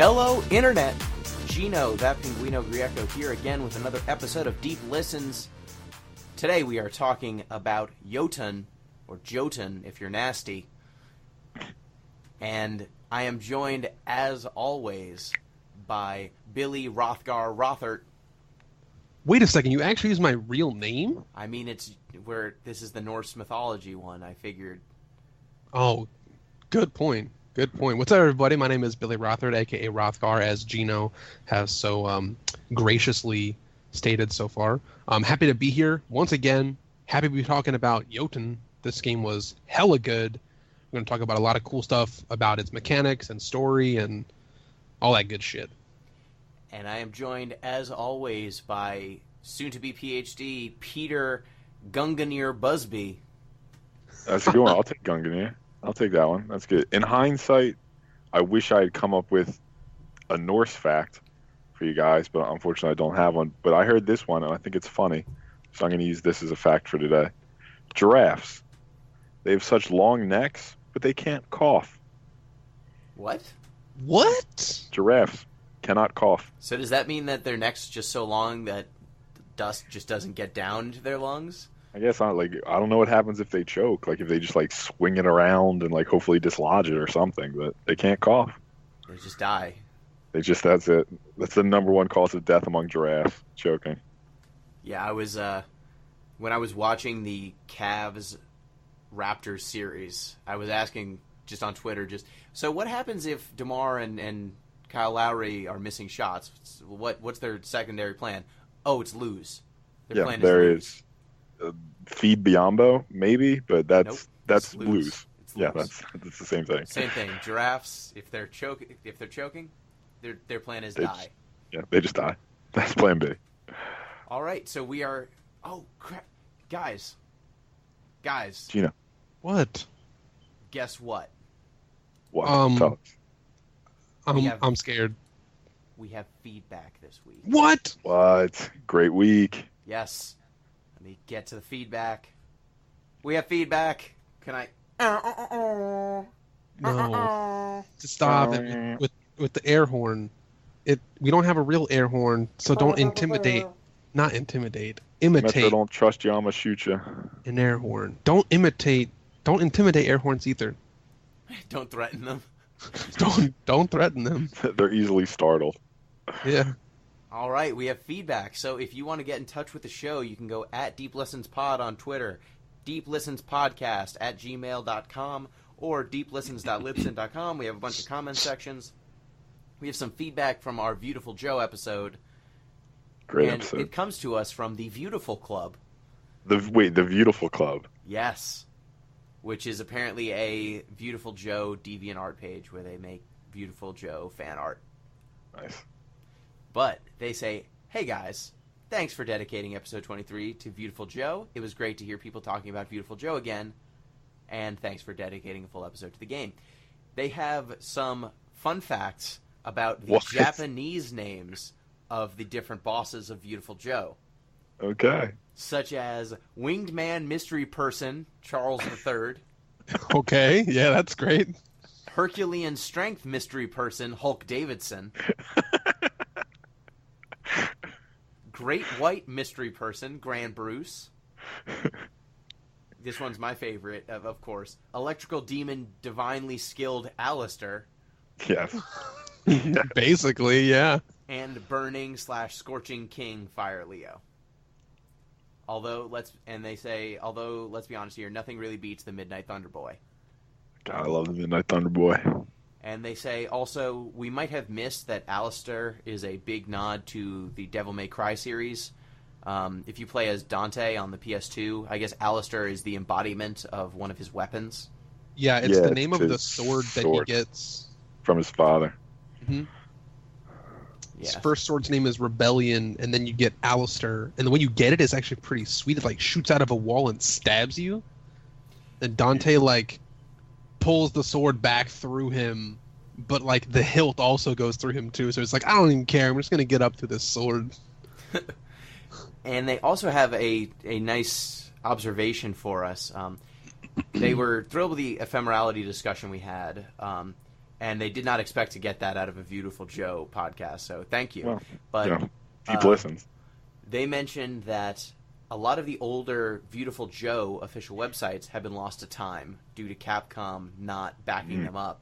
Hello, Internet. Gino, that Pinguino Grieco here again with another episode of Deep Listens. Today we are talking about Jotun, or Jotun if you're nasty. And I am joined, as always, by Billy Rothgar Rothert. Wait a second, you actually use my real name? I mean, this is the Norse mythology one, I figured. Oh, good point. Good point. What's up, everybody? My name is Billy Rothert, a.k.a. Rothgar, as Gino has so graciously stated so far. I'm happy to be here once again. Happy to be talking about Jotun. This game was hella good. We're going to talk about a lot of cool stuff about its mechanics and story and all that good shit. And I am joined, as always, by soon-to-be PhD, Peter Gunganir Busby. That's a good one. I'll take Gunganir. I'll take that one. That's good. In hindsight, I wish I had come up with a Norse fact for you guys, but unfortunately I don't have one. But I heard this one, and I think it's funny, so I'm going to use this as a fact for today. Giraffes. They have such long necks, but they can't cough. What? What? Giraffes cannot cough. So does that mean that their neck's just so long that dust just doesn't get down to their lungs? I guess not. Like, I don't know what happens if they choke. Like, if they just like swing it around and like hopefully dislodge it or something, but they can't cough. They just die. That's it. That's the number one cause of death among giraffes, choking. Yeah, I was when I was watching the Cavs Raptors series, I was asking just on Twitter, so what happens if DeMar and Kyle Lowry are missing shots? What's their secondary plan? Oh, it's lose. Their plan there lose. is. Feed Biombo, maybe, but that's It's lose. Yeah, that's the same thing. Same thing. Giraffes, if they're choking, their plan is die. They just die. That's plan B. All right, so we are. Oh crap, guys. Gina, What? Guess what? what? Um, Tell us. I'm scared. We have feedback this week. What? What? Great week. Yes. Let me get to the feedback. We have feedback. Can I? No. Stop it with the air horn. We don't have a real air horn, so don't intimidate. Not intimidate. Metro, Imitate don't trust you. I'ma shoot you. an air horn. Don't intimidate air horns either. Don't threaten them. Don't threaten them. They're easily startled. Yeah. All right, we have feedback. So if you want to get in touch with the show, you can go at Deep Listens Pod on Twitter, deeplistenspodcast@gmail.com, or deeplistens.libsyn.com. We have a bunch of comment sections. We have some feedback from our Beautiful Joe episode. Great and episode. It comes to us from the Beautiful Club. The Beautiful Club. Yes. Which is apparently a Beautiful Joe DeviantArt page where they make Beautiful Joe fan art. Nice. But they say, hey guys, thanks for dedicating episode 23 to Beautiful Joe. It was great to hear people talking about Beautiful Joe again. And thanks for dedicating a full episode to the game. They have some fun facts about the Japanese names of the different bosses of Beautiful Joe. Okay. Such as Winged Man Mystery Person, Charles III. Okay. Yeah, that's great. Herculean Strength Mystery Person, Hulk Davidson. Great White Mystery Person, Grand Bruce. This one's my favorite, of course. Electrical Demon Divinely Skilled Alistair. Yes. Basically, yeah. And Burning/Scorching King Fire Leo. Let's be honest here, nothing really beats the Midnight Thunder Boy. God, I love the Midnight Thunder Boy. And they say also, we might have missed that Alistair is a big nod to the Devil May Cry series. If you play as Dante on the PS2, I guess Alistair is the embodiment of one of his weapons. Yeah, it's the name of the sword that he gets. From his father. Mm-hmm. Yeah. His first sword's name is Rebellion, and then you get Alistair. And the way you get it is actually pretty sweet. It like shoots out of a wall and stabs you. And Dante pulls the sword back through him, but like the hilt also goes through him too. So it's like, I don't even care. I'm just gonna get up to this sword. And they also have a nice observation for us. They were thrilled with the ephemerality discussion we had. And they did not expect to get that out of a Beautiful Joe podcast, so thank you. Well, but deep listens. They mentioned that a lot of the older Beautiful Joe official websites have been lost to time due to Capcom not backing them up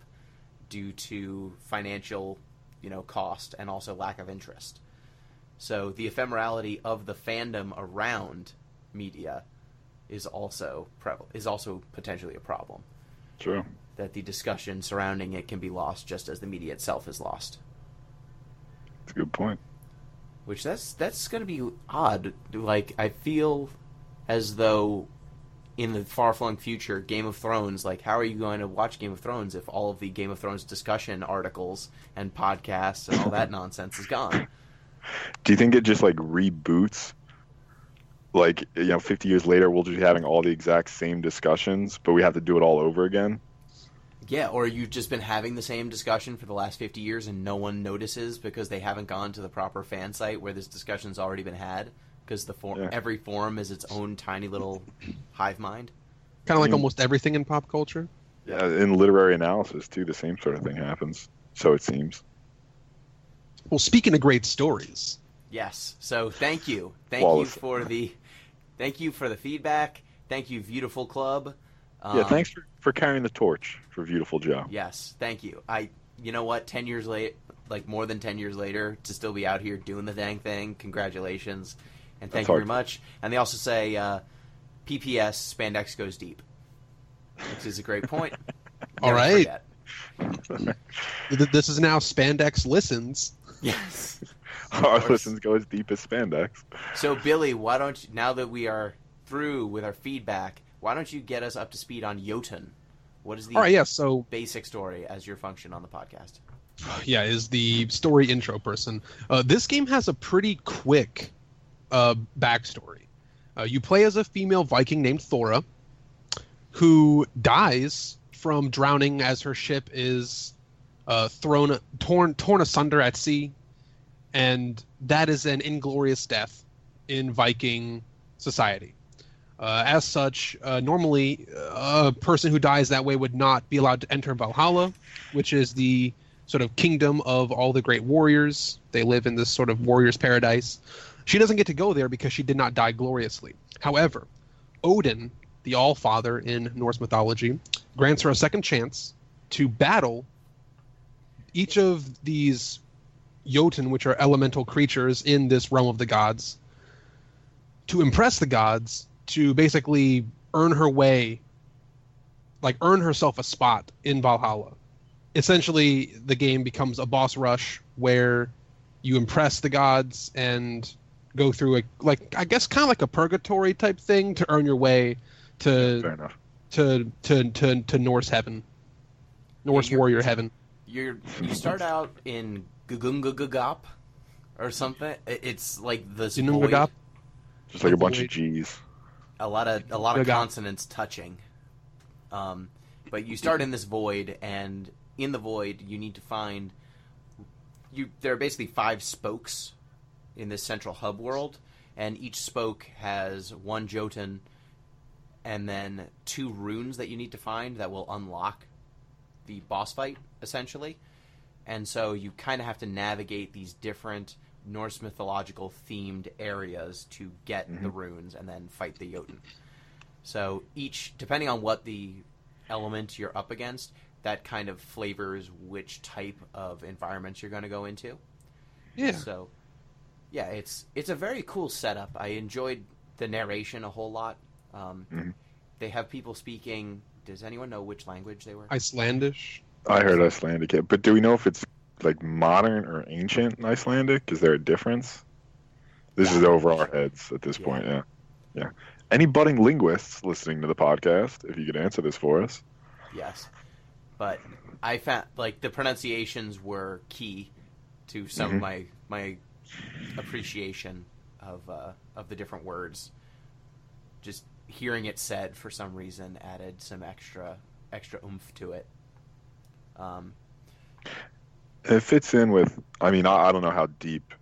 due to financial, cost and also lack of interest. So the ephemerality of the fandom around media is also potentially a problem. True. That the discussion surrounding it can be lost just as the media itself is lost. That's a good point. Which that's going to be odd. Like, I feel as though in the far-flung future, Game of Thrones, like, how are you going to watch Game of Thrones if all of the Game of Thrones discussion articles and podcasts and all that nonsense is gone? Do you think it just, reboots? 50 years later, we'll just be having all the exact same discussions, but we have to do it all over again? Yeah, or you've just been having the same discussion for the last 50 years and no one notices because they haven't gone to the proper fan site where this discussion's already been had because every forum is its own tiny little hive mind. Kind of like almost everything in pop culture. Yeah, in literary analysis, too, the same sort of thing happens. So it seems. Well, speaking of great stories. Yes, so thank you. Thank you for the feedback. Thank you, Beautiful Club. Thanks for carrying the torch for Beautiful Joe. Yes, thank you. You know what? 10 years late, more than 10 years later, to still be out here doing the dang thing. Congratulations, and thank you very much. And they also say, PPS spandex goes deep, which is a great point. All right. This is now Spandex Listens. Yes. Our listens go as deep as spandex. So, Billy, why don't you, now that we are through with our feedback, why don't you get us up to speed on Jotun? What is the basic story as your function on the podcast? Yeah, is the story intro person. This game has a pretty quick backstory. You play as a female Viking named Thora, who dies from drowning as her ship is torn asunder at sea, and that is an inglorious death in Viking society. As such, normally a person who dies that way would not be allowed to enter Valhalla, which is the sort of kingdom of all the great warriors. They live in this sort of warrior's paradise. She doesn't get to go there because she did not die gloriously. However, Odin, the All-Father in Norse mythology, grants her a second chance to battle each of these Jotun, which are elemental creatures in this realm of the gods, to impress the gods, to basically earn herself a spot in Valhalla. Essentially, the game becomes a boss rush where you impress the gods and go through I guess kind of like a purgatory type thing to earn your way to Fair enough. to Norse heaven, Norse warrior heaven. You start out in Gugungugugop or something. It's like this void. Just like a bunch of G's. A lot of consonants touching. But you start in this void, and in the void you need to find there are basically 5 spokes in this central hub world, and each spoke has one Jotun and then 2 runes that you need to find that will unlock the boss fight, essentially. And so you kind of have to navigate these different Norse mythological themed areas to get the runes and then fight the Jotun. So each, depending on what the element you're up against, that kind of flavors which type of environments you're going to go into. Yeah. So, yeah, it's a very cool setup. I enjoyed the narration a whole lot. They have people speaking. Does anyone know which language they were? Icelandic. I heard Icelandic, but do we know if it's modern or ancient Icelandic? Is there a difference? This is over our heads at this point. Yeah. Any budding linguists listening to the podcast, if you could answer this for us. Yes, but I found the pronunciations were key to some of my appreciation of the different words. Just hearing it said for some reason added some extra oomph to it. It fits in with, I don't know how deep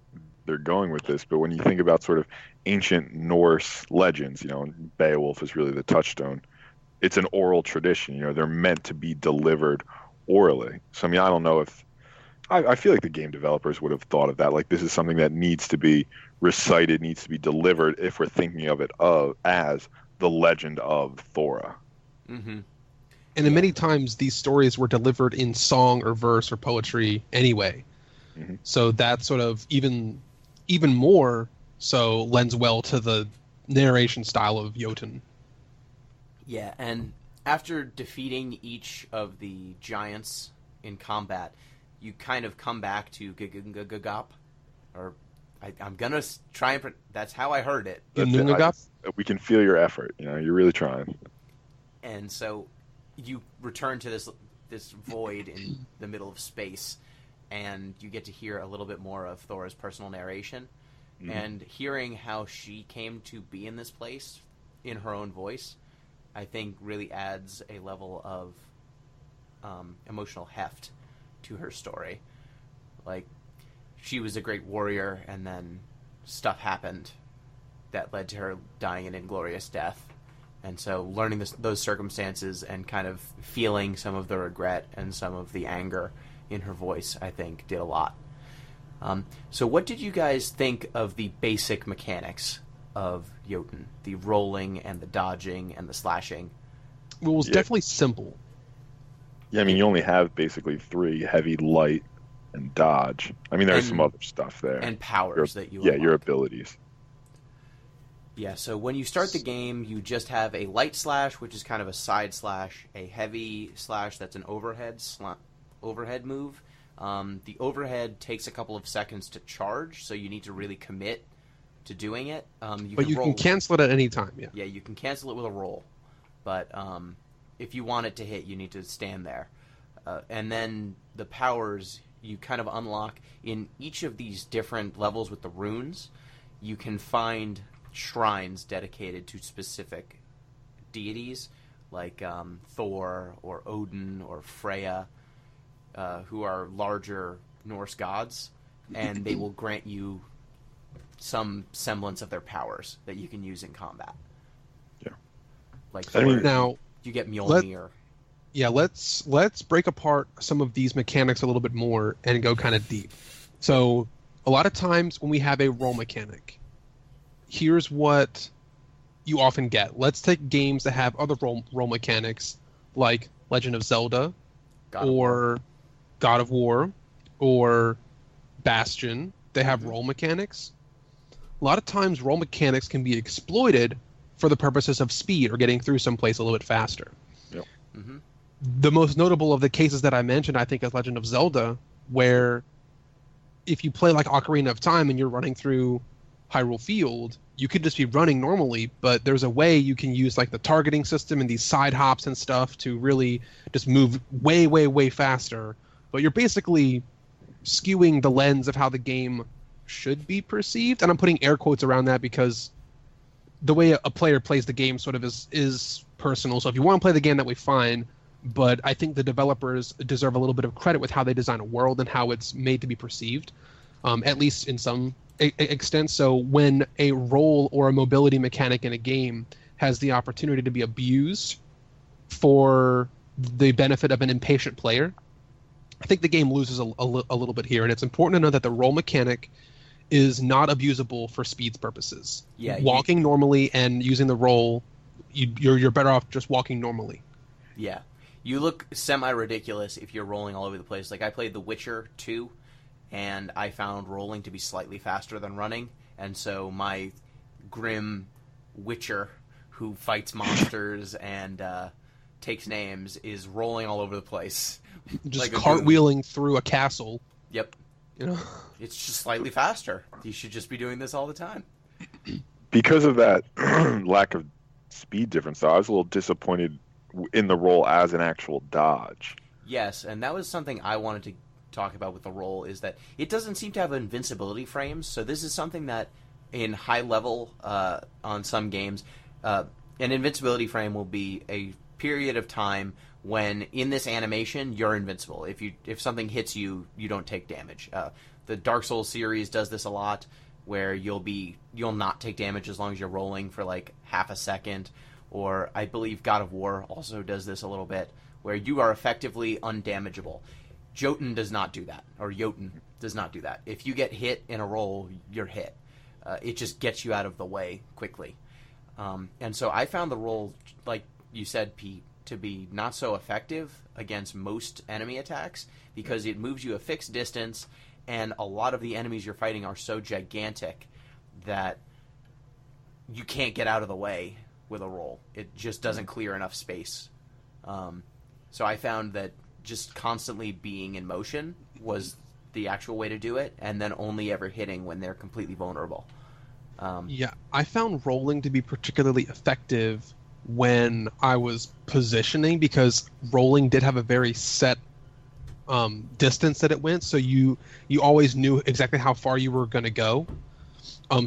they're going with this, but when you think about sort of ancient Norse legends, and Beowulf is really the touchstone, it's an oral tradition. They're meant to be delivered orally. So I mean, I don't know if I feel like the game developers would have thought of that. Like this is something that needs to be recited, needs to be delivered if we're thinking of it as the legend of Thora. Mm-hmm. And many times these stories were delivered in song or verse or poetry anyway. Mm-hmm. So that sort of even more so lends well to the narration style of Jotun. Yeah, and after defeating each of the giants in combat, you kind of come back to Gagap, or I'm gonna try and that's how I heard it. We can feel your effort. You know, you're really trying. And so you return to this void in the middle of space, and you get to hear a little bit more of Thora's personal narration, and hearing how she came to be in this place in her own voice, I think really adds a level of emotional heft to her story. Like, she was a great warrior, and then stuff happened that led to her dying an inglorious death. And so learning those circumstances and kind of feeling some of the regret and some of the anger in her voice, I think, did a lot. So what did you guys think of the basic mechanics of Jotun? The rolling and the dodging and the slashing? Well, it was definitely simple. Yeah, I mean, you only have basically 3: heavy, light, and dodge. I mean, there's some other stuff there. And powers that you unlock. Your abilities. Yeah, so when you start the game, you just have a light slash, which is kind of a side slash, a heavy slash that's an overhead move. The overhead takes a couple of seconds to charge, so you need to really commit to doing it. But you can cancel it at any time, yeah. Yeah, you can cancel it with a roll. But if you want it to hit, you need to stand there. And then the powers you kind of unlock in each of these different levels with the runes. You can find shrines dedicated to specific deities, like Thor or Odin or Freya, who are larger Norse gods, and they will grant you some semblance of their powers that you can use in combat. Yeah, like Thor, now you get Mjolnir. Let's break apart some of these mechanics a little bit more and go kind of deep. So a lot of times when we have a roll mechanic, here's what you often get. Let's take games that have other roll mechanics, like Legend of Zelda, God of War, or Bastion. They have roll mechanics. A lot of times roll mechanics can be exploited for the purposes of speed or getting through someplace a little bit faster. Yep. Mm-hmm. The most notable of the cases that I mentioned, I think, is Legend of Zelda, where if you play like Ocarina of Time and you're running through Hyrule Field, you could just be running normally, but there's a way you can use like the targeting system and these side hops and stuff to really just move way, way, way faster. But you're basically skewing the lens of how the game should be perceived, and I'm putting air quotes around that because the way a player plays the game sort of is personal. So if you want to play the game that way, fine. But I think the developers deserve a little bit of credit with how they design a world and how it's made to be perceived, at least in some extent. So when a role or a mobility mechanic in a game has the opportunity to be abused for the benefit of an impatient player, I think the game loses a little bit here. And it's important to know that the role mechanic is not abusable for speed's purposes. Yeah, walking normally and using the roll, you're better off just walking normally. Yeah. You look semi-ridiculous if you're rolling all over the place. Like, I played The Witcher 2, and I found rolling to be slightly faster than running. And so my grim Witcher, who fights monsters and takes names, is rolling all over the place. Just like cartwheeling through a castle. Yep. You know? It's just slightly faster. You should just be doing this all the time. Because of that lack of speed difference, though, I was a little disappointed in the roll as an actual dodge. Yes, and that was something I wanted to talk about with the roll, is that it doesn't seem to have invincibility frames. So this is something that in high level on some games, an invincibility frame will be a period of time when in this animation you're invincible. If something hits you, you don't take damage. The Dark Souls series does this a lot, where you'll not take damage as long as you're rolling for like half a second. Or I believe God of War also does this a little bit, where you are effectively undamageable. Jotun does not do that, or Jotun does not do that. If you get hit in a roll, you're hit. It just gets you out of the way quickly. And so I found the roll, like you said, Pete, to be not so effective against most enemy attacks because it moves you a fixed distance, and a lot of the enemies you're fighting are so gigantic that you can't get out of the way with a roll. It just doesn't clear enough space. So I found that just constantly being in motion was the actual way to do it, and then only ever hitting when they're completely vulnerable. Yeah, I found rolling to be particularly effective when I was positioning, because rolling did have a very set distance that it went, so you always knew exactly how far you were going to go.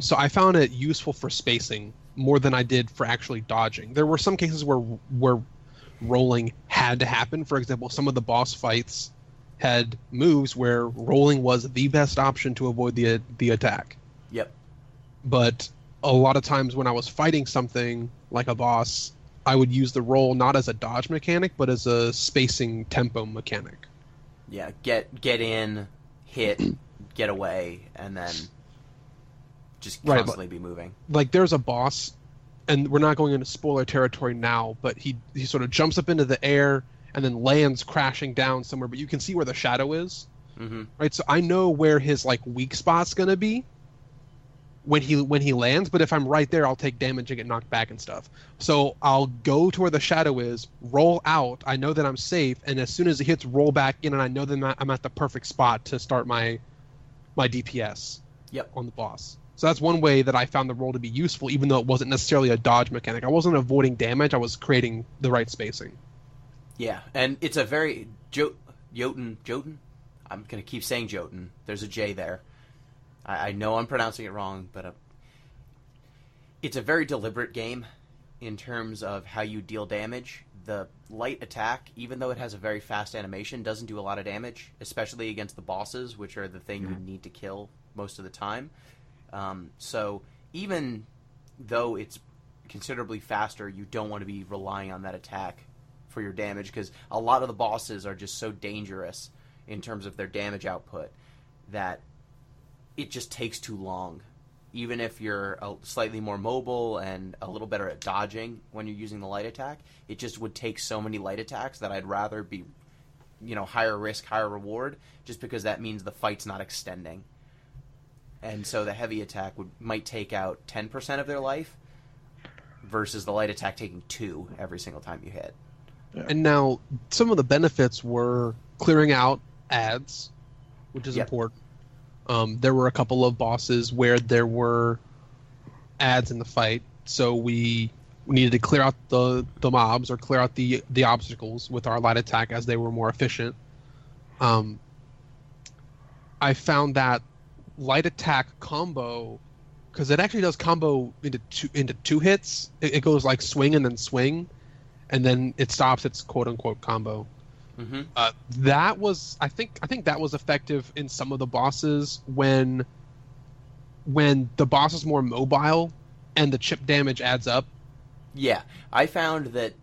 So I found it useful for spacing more than I did for actually dodging. There were some cases where rolling had to happen. For example, some of the boss fights had moves where rolling was the best option to avoid the attack. Yep. But a lot of times when I was fighting something like a boss, I would use the roll not as a dodge mechanic, but as a spacing tempo mechanic. Yeah, get in, hit, get away, and then just constantly be moving. Like there's a boss, and we're not going into spoiler territory now, but he sort of jumps up into the air and then lands crashing down somewhere, but you can see where the shadow is. Mm-hmm. Right, so I know where his like weak spot's gonna be when he lands, but if I'm right there, I'll take damage and get knocked back and stuff. So I'll go to where the shadow is, roll out, I know that I'm safe, and as soon as it hits, roll back in, and I know that I'm at the perfect spot to start my DPS on the boss. So that's one way that I found the roll to be useful, even though it wasn't necessarily a dodge mechanic. I wasn't avoiding damage, I was creating the right spacing. Yeah, and it's a very... Jotun? I'm going to keep saying Jotun. There's a J there. I know I'm pronouncing it wrong, but it's a very deliberate game in terms of how you deal damage. The light attack, even though it has a very fast animation, doesn't do a lot of damage, especially against the bosses, which are the thing you need to kill most of the time. So even though it's considerably faster, you don't want to be relying on that attack for your damage, because a lot of the bosses are just so dangerous in terms of their damage output that it just takes too long. Even if you're slightly more mobile and a little better at dodging when you're using the light attack, it just would take so many light attacks that I'd rather be, higher risk, higher reward, just because that means the fight's not extending. And so the heavy attack might take out 10% of their life versus the light attack taking 2 every single time you hit. Yeah. And now some of the benefits were clearing out ads, which is important. There were a couple of bosses where there were ads in the fight, so we needed to clear out the mobs or clear out the obstacles with our light attack as they were more efficient. I found that light attack combo, because it actually does combo into two hits. It goes like swing and then swing, and then it stops its quote unquote combo. Mm-hmm. That was I think that was effective in some of the bosses when the boss is more mobile and the chip damage adds up. Yeah, I found that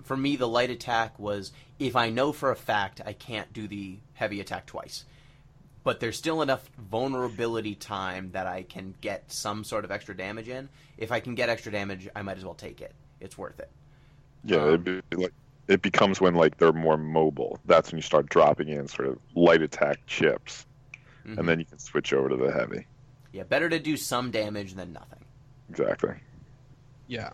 for me the light attack was if I know for a fact I can't do the heavy attack twice, but there's still enough vulnerability time that I can get some sort of extra damage in. If I can get extra damage, I might as well take it. It's worth it. Yeah, it becomes when they're more mobile. That's when you start dropping in sort of light attack chips, and then you can switch over to the heavy. Yeah, better to do some damage than nothing. Exactly. Yeah.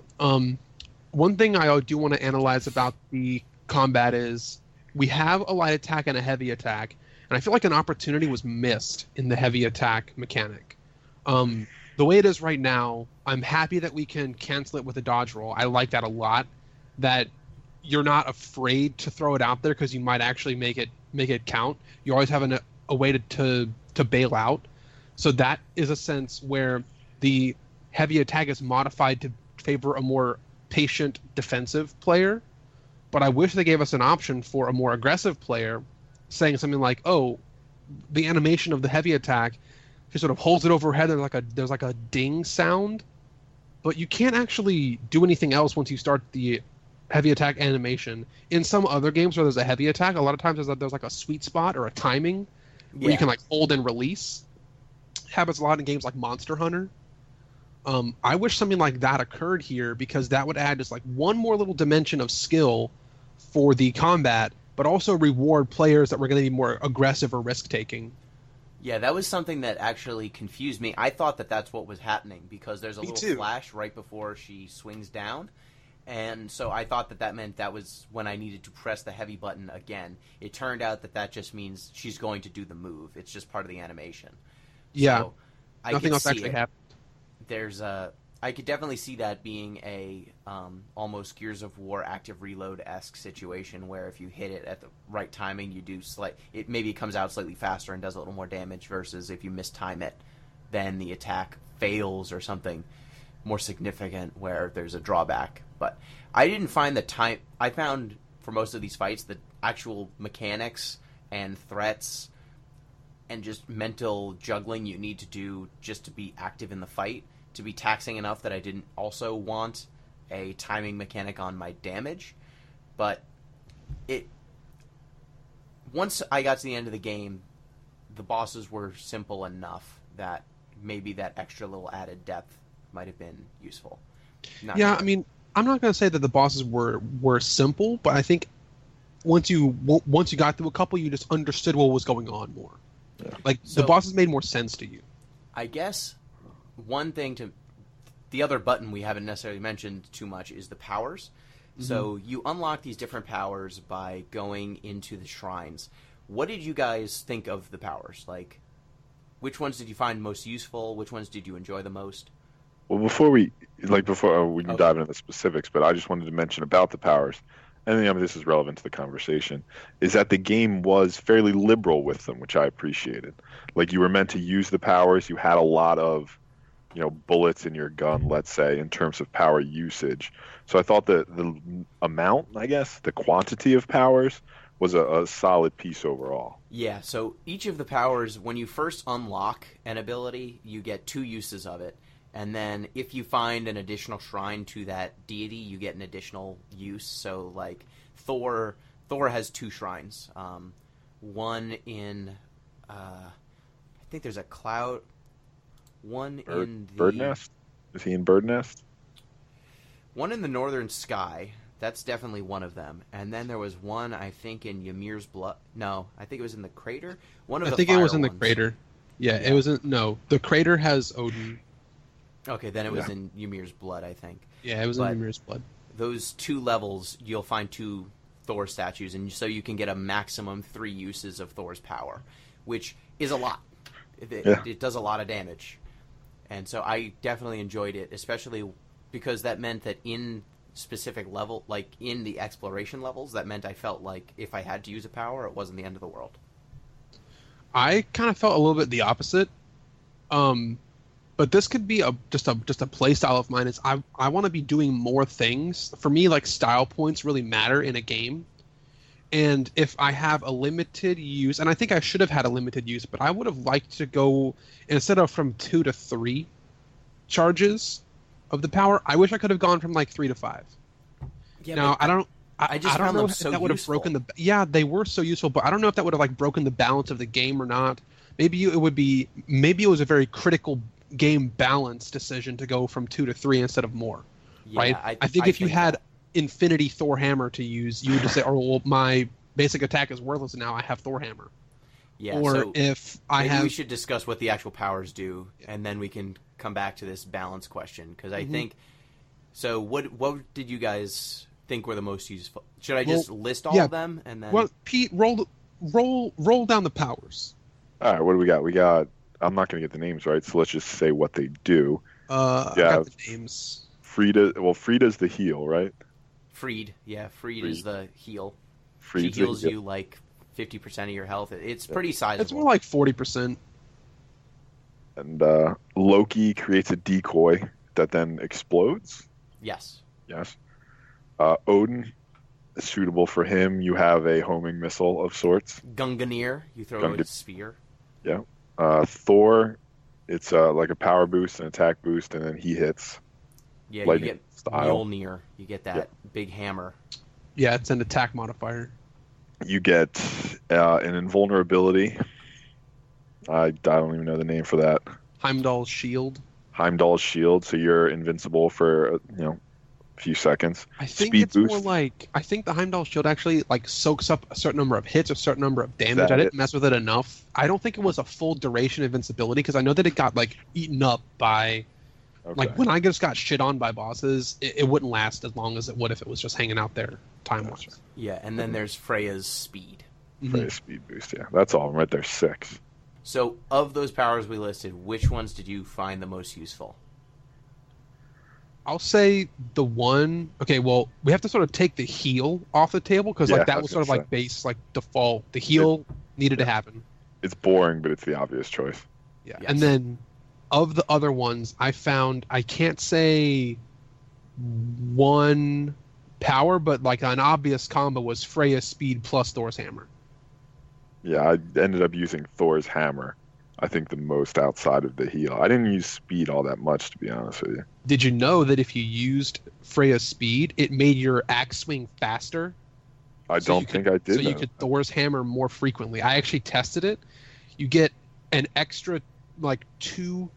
One thing I do want to analyze about the combat is we have a light attack and a heavy attack, and I feel like an opportunity was missed in the heavy attack mechanic. The way it is right now, I'm happy that we can cancel it with a dodge roll. I like that a lot. That you're not afraid to throw it out there because you might actually make it count. You always have a way to bail out. So that is a sense where the heavy attack is modified to favor a more patient defensive player. But I wish they gave us an option for a more aggressive player, saying something like, "Oh, the animation of the heavy attack, he sort of holds it overhead. There's like a ding sound, but you can't actually do anything else once you start the heavy attack animation. In some other games where there's a heavy attack, a lot of times there's like a sweet spot or a timing where you can like hold and release. Happens a lot in games like Monster Hunter. I wish something like that occurred here because that would add just like one more little dimension of skill for the combat, but also reward players that were going to be more aggressive or risk-taking. Yeah, that was something that actually confused me. I thought that that's what was happening because there's a little flash right before she swings down. And so I thought that that meant that was when I needed to press the heavy button again. It turned out that that just means she's going to do the move. It's just part of the animation. Yeah, so nothing else actually happened. There's I could definitely see that being a almost Gears of War active reload-esque situation where if you hit it at the right timing, you do maybe it comes out slightly faster and does a little more damage versus if you mistime it, then the attack fails or something more significant where there's a drawback. But I didn't find the time. I found for most of these fights the actual mechanics and threats and just mental juggling you need to do just to be active in the fight to be taxing enough that I didn't also want a timing mechanic on my damage. But once I got to the end of the game, the bosses were simple enough that maybe that extra little added depth might have been useful. Not yeah, sure. I mean, I'm not going to say that the bosses were simple, but I think once you got through a couple, you just understood what was going on more. Yeah. Like, the bosses made more sense to you. I guess one thing the other button we haven't necessarily mentioned too much is the powers. Mm-hmm. So you unlock these different powers by going into the shrines. What did you guys think of the powers? Like, which ones did you find most useful? Which ones did you enjoy the most? Well, before we can dive into the specifics, but I just wanted to mention about the powers, and this is relevant to the conversation, is that the game was fairly liberal with them, which I appreciated. Like, you were meant to use the powers. You had a lot of, bullets in your gun, let's say, in terms of power usage. So I thought the amount, I guess, the quantity of powers was a solid piece overall. Yeah, so each of the powers, when you first unlock an ability, you get 2 uses of it. And then if you find an additional shrine to that deity, you get an additional use. So, like, Thor has 2 shrines. One in, I think there's a cloud. One in the... Bird Nest? Is he in Bird Nest? One in the northern sky. That's definitely one of them. And then there was one, I think, in Ymir's Blood. No, I think it was in the crater. I think it was in the crater. Yeah, it was in... No, the crater has Odin. Okay, then it was in Ymir's Blood, I think. Yeah, it was in Ymir's Blood. Those 2 levels, you'll find 2 Thor statues, and so you can get a maximum 3 uses of Thor's power, which is a lot. It does a lot of damage. And so I definitely enjoyed it, especially because that meant that in specific level, like in the exploration levels, that meant I felt like if I had to use a power, it wasn't the end of the world. I kind of felt a little bit the opposite. But this could be just a play style of mine. Is I want to be doing more things. For me, like, style points really matter in a game. And if I have a limited use, and I think I should have had a limited use, but I would have liked to go, instead of from 2 to 3 charges of the power, I wish I could have gone from like 3 to 5. Yeah, now I don't know if that would have broken the. Yeah, they were so useful, but I don't know if that would have like broken the balance of the game or not. Maybe it was a very critical game balance decision to go from 2 to 3 instead of more. Yeah, right? I think if you had Infinity Thor Hammer to use, you would just say, "Oh, well, my basic attack is worthless, and now I have Thor Hammer." Yeah. Or so if we should discuss what the actual powers do, and then we can come back to this balance question because I think. So, what did you guys think were the most useful? Should I just list all of them and then? Well, Pete, roll down the powers. All right, what do we got? We got. I'm not going to get the names right, so let's just say what they do. I got the names. Frida's the heal, right? Freed is the heal. She heals you like 50% of your health. It's pretty sizable. It's more like 40%. And Loki creates a decoy that then explodes. Yes. Odin, suitable for him. You have a homing missile of sorts. Gungnir, you throw a spear. Yeah. Thor, it's like a power boost, an attack boost, and then he hits. Yeah, lightning you get style. Mjolnir. You get that big hammer. Yeah, it's an attack modifier. You get an invulnerability. I don't even know the name for that. Heimdall's shield. Heimdall's shield, so you're invincible for a few seconds. I think Speed it's more boost. like I think the Heimdall shield actually like soaks up a certain number of hits, a certain number of damage. I that didn't it? mess with it enough. I don't think it was a full duration invincibility because I know that it got like eaten up by Okay. like when I just got shit on by bosses, it wouldn't last as long as it would if it was just hanging out there time wise. Gotcha. Yeah, and then there's Freya's speed. For a speed boost, yeah. That's all right there, 6. So, of those powers we listed, which ones did you find the most useful? I'll say the one. Okay, well, we have to sort of take the heal off the table because Yeah, like I that was was sort of gonna like base, like default. The heal needed to happen. It's boring, but it's the obvious choice. Yeah, Yes. and then of the other ones, I found I can't say one power, but like an obvious combo was Freya's speed plus Thor's hammer. Yeah, I ended up using Thor's hammer, I think the most outside of the heal. I didn't use speed all that much, to be honest with you. Did you know that if you used Freya's speed, it made your axe swing faster? I So don't you think could- I did So you know. could Thor's hammer more frequently. I actually tested it. You get an extra like 2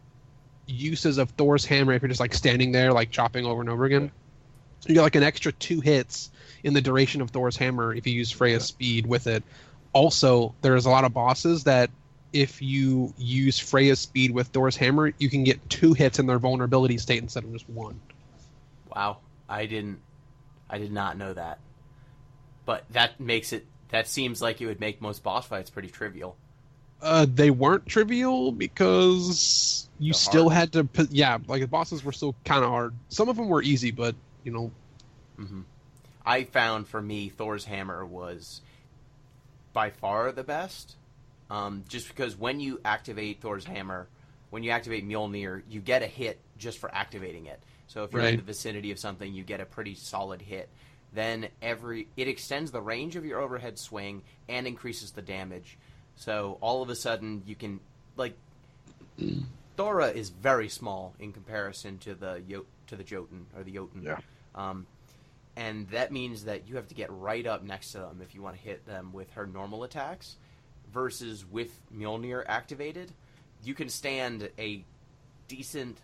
uses of Thor's hammer if you're just like standing there like chopping over and over again. You get like an extra 2 hits in the duration of Thor's hammer if you use Freya's speed with it. Also, there's a lot of bosses that if you use Freya's speed with Thor's hammer, you can get 2 hits in their vulnerability state instead of just 1. Wow, I did not know that. But that seems like it would make most boss fights pretty trivial. They weren't trivial because you They're still hard. had to put, yeah, like the bosses were still kind of hard. Some of them were easy, but you know, I found for me Thor's hammer was by far the best. Just because when you activate Thor's hammer, when you activate Mjolnir, you get a hit just for activating it. So if you're in Right. the vicinity of something, you get a pretty solid hit. Then it extends the range of your overhead swing and increases the damage. So all of a sudden you can like Thora is very small in comparison to the Jotun or the Jotun. Yeah. And that means that you have to get right up next to them if you want to hit them with her normal attacks. Versus with Mjolnir activated, you can stand a decent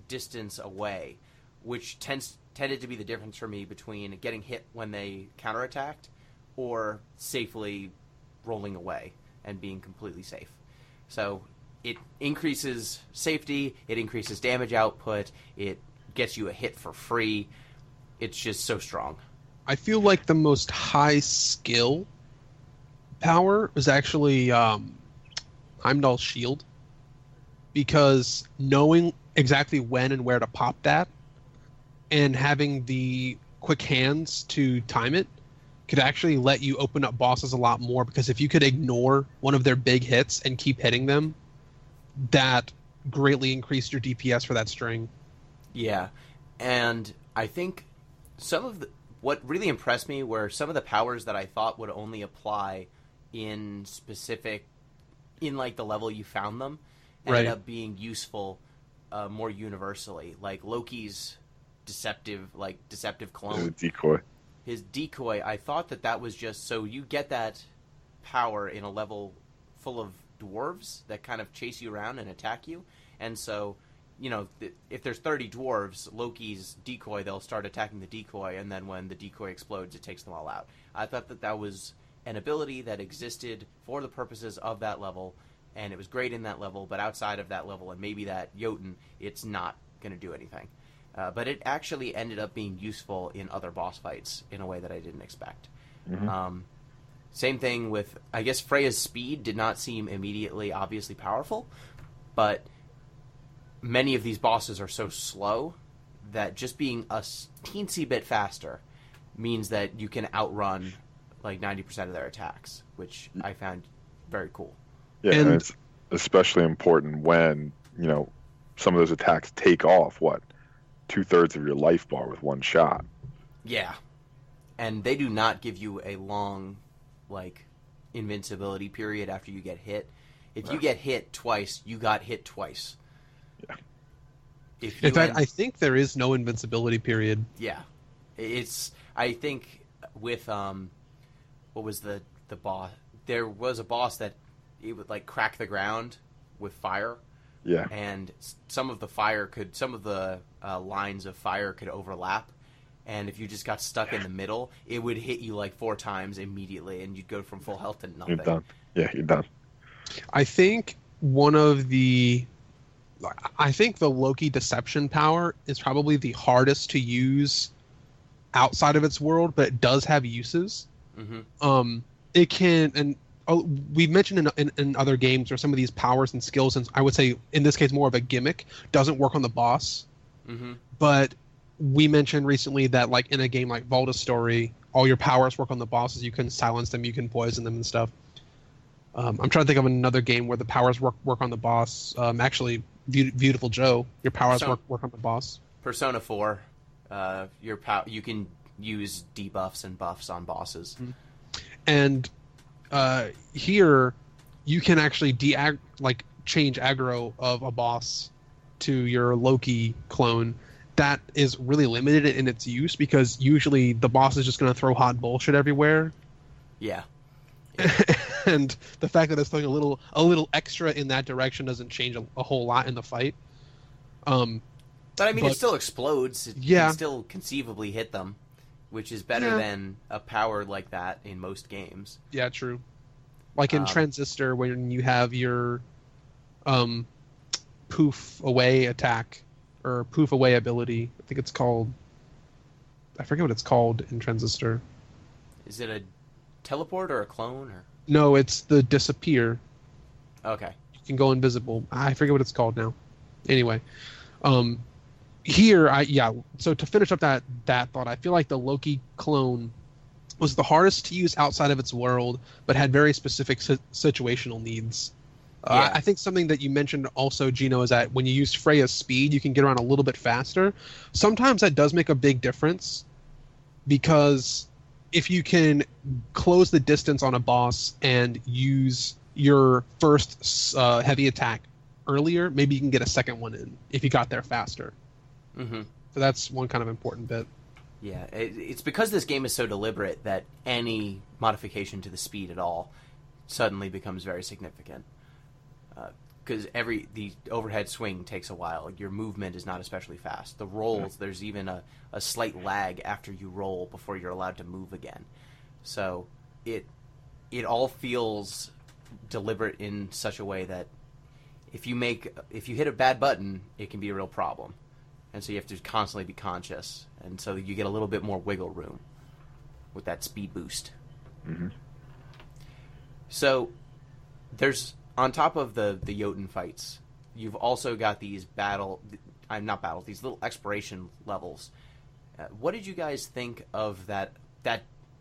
distance away, which tended to be the difference for me between getting hit when they counterattacked or safely rolling away and being completely safe. So it increases safety, it increases damage output, it gets you a hit for free. It's just so strong. I feel like the most high skill power was actually Heimdall's shield, because knowing exactly when and where to pop that and having the quick hands to time it could actually let you open up bosses a lot more, because if you could ignore one of their big hits and keep hitting them, that greatly increased your DPS for that string. Yeah, and I think what really impressed me were some of the powers that I thought would only apply in like the level you found them, ended Right. up being useful more universally. Like Loki's deceptive clone. Decoy. His decoy, I thought that was just so you get that power in a level full of dwarves that kind of chase you around and attack you. And so, if there's 30 dwarves, Loki's decoy, they'll start attacking the decoy, and then when the decoy explodes, it takes them all out. I thought that was an ability that existed for the purposes of that level, and it was great in that level, but outside of that level, and maybe that Jotun, it's not going to do anything. But it actually ended up being useful in other boss fights in a way that I didn't expect. Same thing with, I guess Freya's speed did not seem immediately obviously powerful, but many of these bosses are so slow that just being a teensy bit faster means that you can outrun like 90% of their attacks, which I found very cool. Yeah, and it's especially important when, some of those attacks take off, 2/3 of your life bar with one shot. Yeah. And they do not give you a long, invincibility period after you get hit. If you get hit twice, you got hit twice. Yeah. If In you fact, end- I think there is no invincibility period. yeah, I think with what was the boss? There was a boss that it would like crack the ground with fire. Yeah. And some of the lines of fire could overlap, and if you just got stuck in the middle, it would hit you like 4 times immediately, and you'd go from full health to nothing. You're done. Yeah, you're done. I think I think the Loki deception power is probably the hardest to use outside of its world, but it does have uses. Mm-hmm. It can, and we mentioned in other games where some of these powers and skills, and I would say in this case more of a gimmick, doesn't work on the boss. Mm-hmm. But we mentioned recently that like in a game like Volta's Story, all your powers work on the bosses. You can silence them, you can poison them and stuff. I'm trying to think of another game where the powers work on the boss. Actually, Beautiful Joe, your powers work on the boss. Persona 4, you can use debuffs and buffs on bosses. Mm-hmm. And here, you can actually change aggro of a boss to your Loki clone. That is really limited in its use because usually the boss is just going to throw hot bullshit everywhere. Yeah. And the fact that it's throwing a little extra in that direction doesn't change a whole lot in the fight. But I mean, it still explodes. You can still conceivably hit them, which is better than a power like that in most games. Yeah, true. Like in Transistor, when you have your poof away attack or poof away ability. I think it's called. I forget what it's called in Transistor. Is it a teleport or a clone or? No, it's the disappear. Okay. You can go invisible. I forget what it's called now. Anyway, here So to finish up that thought, I feel like the Loki clone was the hardest to use outside of its world, but had very specific situational needs. I think something that you mentioned also, Gino, is that when you use Freya's speed, you can get around a little bit faster. Sometimes that does make a big difference because if you can close the distance on a boss and use your first heavy attack earlier, maybe you can get a second one in if you got there faster. Mm-hmm. So that's one kind of important bit. Yeah, it's because this game is so deliberate that any modification to the speed at all suddenly becomes very significant. Because the overhead swing takes a while. Your movement is not especially fast. The rolls, there's even a slight lag after you roll before you're allowed to move again. So it all feels deliberate in such a way that if you hit a bad button, it can be a real problem. And so you have to constantly be conscious. And so you get a little bit more wiggle room with that speed boost. Mm-hmm. So there's, on top of the Jotun fights, you've also got these these little exploration levels. What did you guys think of that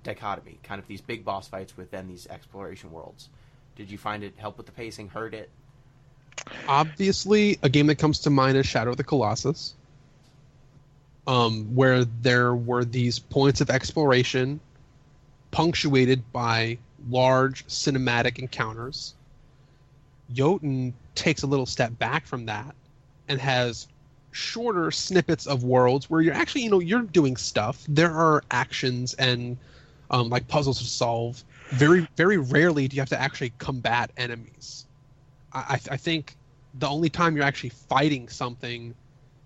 dichotomy? Kind of these big boss fights within these exploration worlds. Did you find it help with the pacing, hurt it? Obviously, a game that comes to mind is Shadow of the Colossus. Where there were these points of exploration punctuated by large cinematic encounters. Jotun takes a little step back from that and has shorter snippets of worlds where you're actually, you're doing stuff. There are actions and like puzzles to solve. Very, very rarely do you have to actually combat enemies. I think the only time you're actually fighting something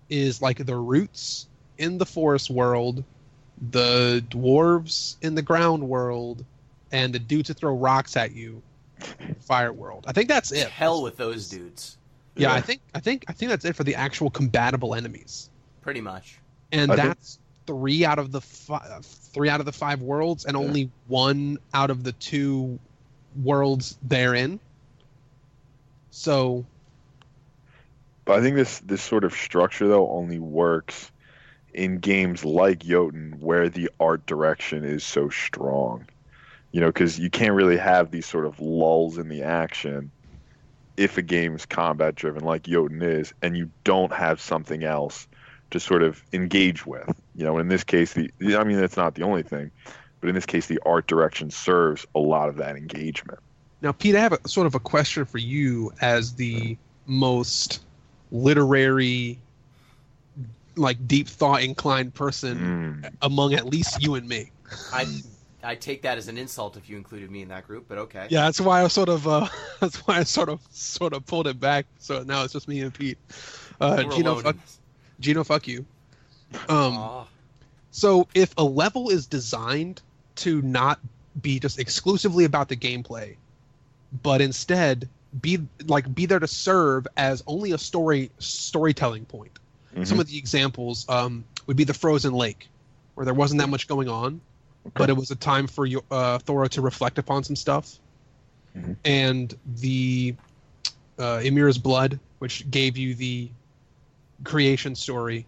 is like the roots in the forest world, the dwarves in the ground world, and the dudes that throw rocks at you in the fire world. I think that's it. Hell with those dudes. Yeah, I think that's it for the actual combatable enemies. Pretty much. And that's 3 out of the 5 worlds, and only 1 out of the 2 worlds therein. So, but I think this sort of structure though only works in games like Jotun where the art direction is so strong. Because you can't really have these sort of lulls in the action if a game's combat driven like Jotun is, and you don't have something else to sort of engage with. In this case, that's not the only thing, but in this case, the art direction serves a lot of that engagement. Now, Pete, I have a sort of a question for you as the most literary like deep thought inclined person among at least you and me. I take that as an insult if you included me in that group, but okay. Yeah, that's why I sort of pulled it back. So now it's just me and Pete. Gino, fuck you. So if a level is designed to not be just exclusively about the gameplay, but instead be there to serve as only a storytelling point. Mm-hmm. Some of the examples would be the Frozen Lake, where there wasn't that much going on, but it was a time for Thora to reflect upon some stuff. Mm-hmm. And the Ymir's Blood, which gave you the creation story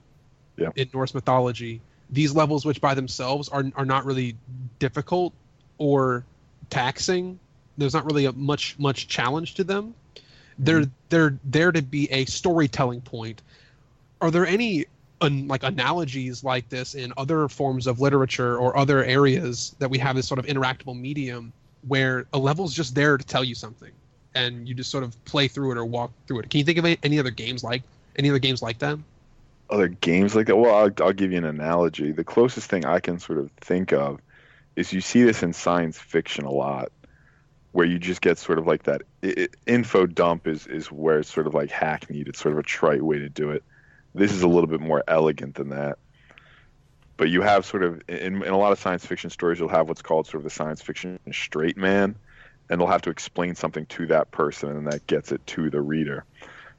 in Norse mythology. These levels, which by themselves are not really difficult or taxing, there's not really a much challenge to them. Mm-hmm. They're there to be a storytelling point. Are there any analogies like this in other forms of literature or other areas that we have this sort of interactable medium where a level's just there to tell you something and you just sort of play through it or walk through it? Can you think of any other games like that? Other games like that? Well, I'll give you an analogy. The closest thing I can sort of think of is you see this in science fiction a lot, where you just get sort of like that info dump is where it's sort of like hackneyed. It's sort of a trite way to do it. This is a little bit more elegant than that. But you have sort of, in a lot of science fiction stories, you'll have what's called sort of the science fiction straight man, and they'll have to explain something to that person, and that gets it to the reader.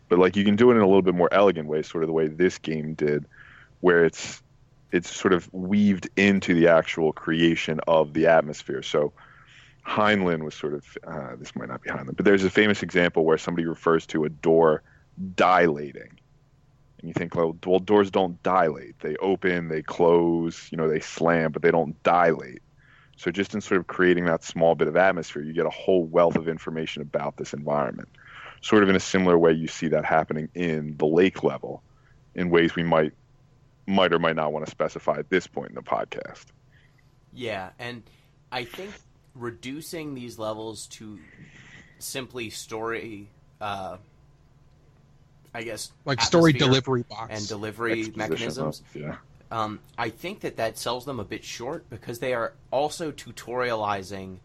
But like you can do it in a little bit more elegant way, sort of the way this game did, where it's sort of weaved into the actual creation of the atmosphere. So Heinlein was sort of, this might not be Heinlein, but there's a famous example where somebody refers to a door dilating. And you think, well, doors don't dilate. They open, they close, they slam, but they don't dilate. So just in sort of creating that small bit of atmosphere, you get a whole wealth of information about this environment. Sort of in a similar way you see that happening in the lake level in ways we might or might not want to specify at this point in the podcast. Yeah, and I think reducing these levels to simply story, like story delivery box and delivery mechanisms. Yeah. I think that sells them a bit short because they are also tutorializing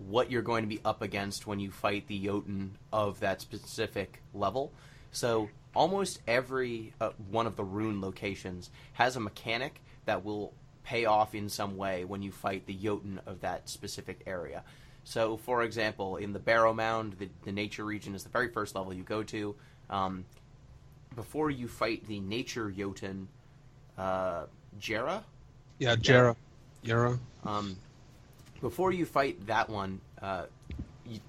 what you're going to be up against when you fight the Jotun of that specific level. So almost every one of the rune locations has a mechanic that will pay off in some way when you fight the Jotun of that specific area. So, for example, in the Barrow Mound, the nature region is the very first level you go to. Before you fight the nature Jotun, Jera? Yeah, Jera. Before you fight that one,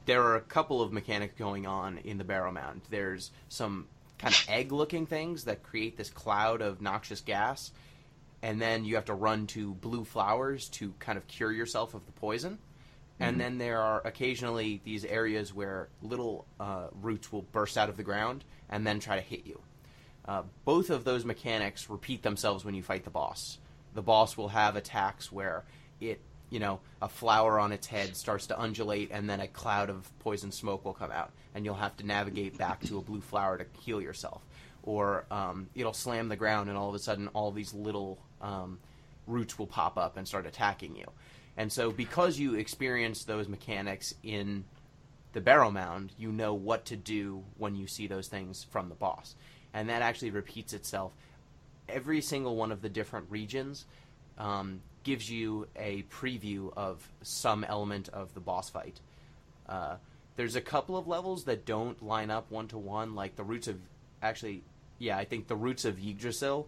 there are a couple of mechanics going on in the Barrow Mound. There's some kind of egg-looking things that create this cloud of noxious gas, and then you have to run to blue flowers to kind of cure yourself of the poison. Mm-hmm. And then there are occasionally these areas where little roots will burst out of the ground and then try to hit you. Both of those mechanics repeat themselves when you fight the boss. The boss will have attacks where a flower on its head starts to undulate and then a cloud of poison smoke will come out and you'll have to navigate back to a blue flower to heal yourself. Or it'll slam the ground and all of a sudden all these little roots will pop up and start attacking you. And so because you experience those mechanics in the Barrow Mound, you know what to do when you see those things from the boss. And that actually repeats itself. Every single one of the different regions gives you a preview of some element of the boss fight. There's a couple of levels that don't line up one-to-one, like the roots of... Actually, yeah, I think the roots of Yggdrasil,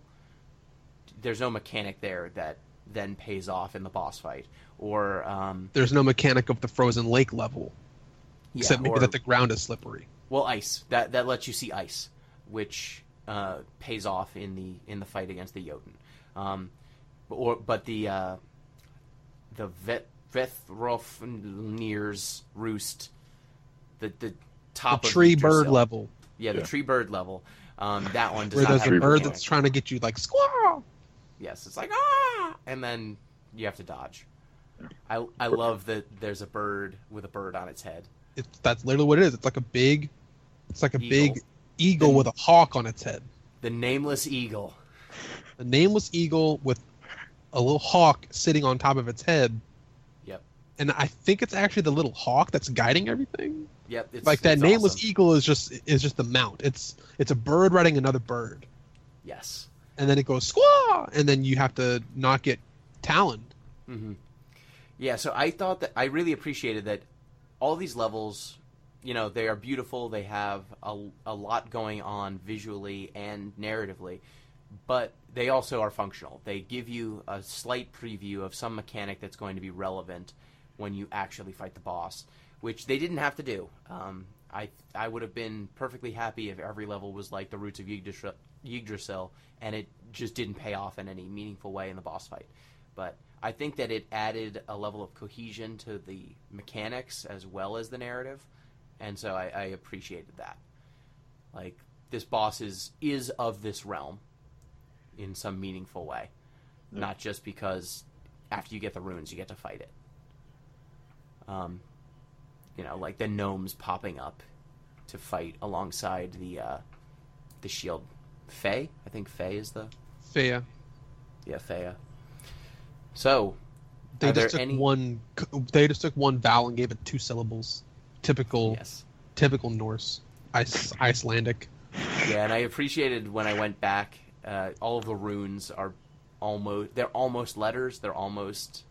there's no mechanic there that then pays off in the boss fight. Or there's no mechanic of the Frozen Lake level, except maybe that the ground is slippery. Well, ice. That lets you see ice, which pays off in the fight against the Jotun. But the Vethrofnir's Roost, the top the of tree Yggdrasil. Bird level. Yeah, the tree bird level. That one does where not there's a bird that's trying to get you like squaw. Yes, it's like ah, and then you have to dodge. I love that there's a bird with a bird on its head. That's literally what it is. It's like a big big eagle with a hawk on its head. The nameless eagle. A nameless eagle with a little hawk sitting on top of its head. Yep. And I think it's actually the little hawk that's guiding everything. Yep. It's, like that it's nameless awesome. eagle is just the mount. It's a bird riding another bird. Yes. And then it goes squaw, and then you have to not get taloned. Mm-hmm. Yeah, so I thought that I really appreciated that all these levels, you know, they are beautiful. They have a lot going on visually and narratively, but they also are functional. They give you a slight preview of some mechanic that's going to be relevant when you actually fight the boss, which they didn't have to do. I would have been perfectly happy if every level was like the Roots of Yggdrasil, and it just didn't pay off in any meaningful way in the boss fight. But I think that it added a level of cohesion to the mechanics as well as the narrative, and so I appreciated that. Like, this boss is of this realm in some meaningful way, not just because after you get the runes you get to fight it. You know, like the gnomes popping up to fight alongside the shield. Fae? I think Fae is the... Fea. Yeah, Fae. So, They are just there took any... they just took one vowel and gave it 2 syllables. Typical Norse. Icelandic. Yeah, and I appreciated when I went back, all of the runes are almost letters. They're almost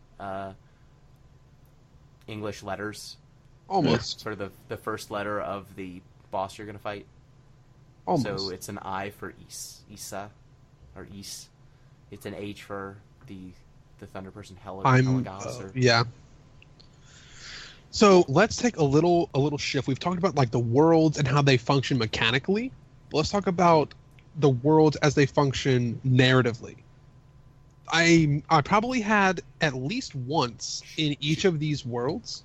English letters. Almost. Sort of the first letter of the boss you're going to fight. Almost. So it's an I for Isa, or Is. It's an H for the thunder person, Helagos. Yeah. So let's take a little shift. We've talked about like the worlds and how they function mechanically. Let's talk about the worlds as they function narratively. I probably had at least once in each of these worlds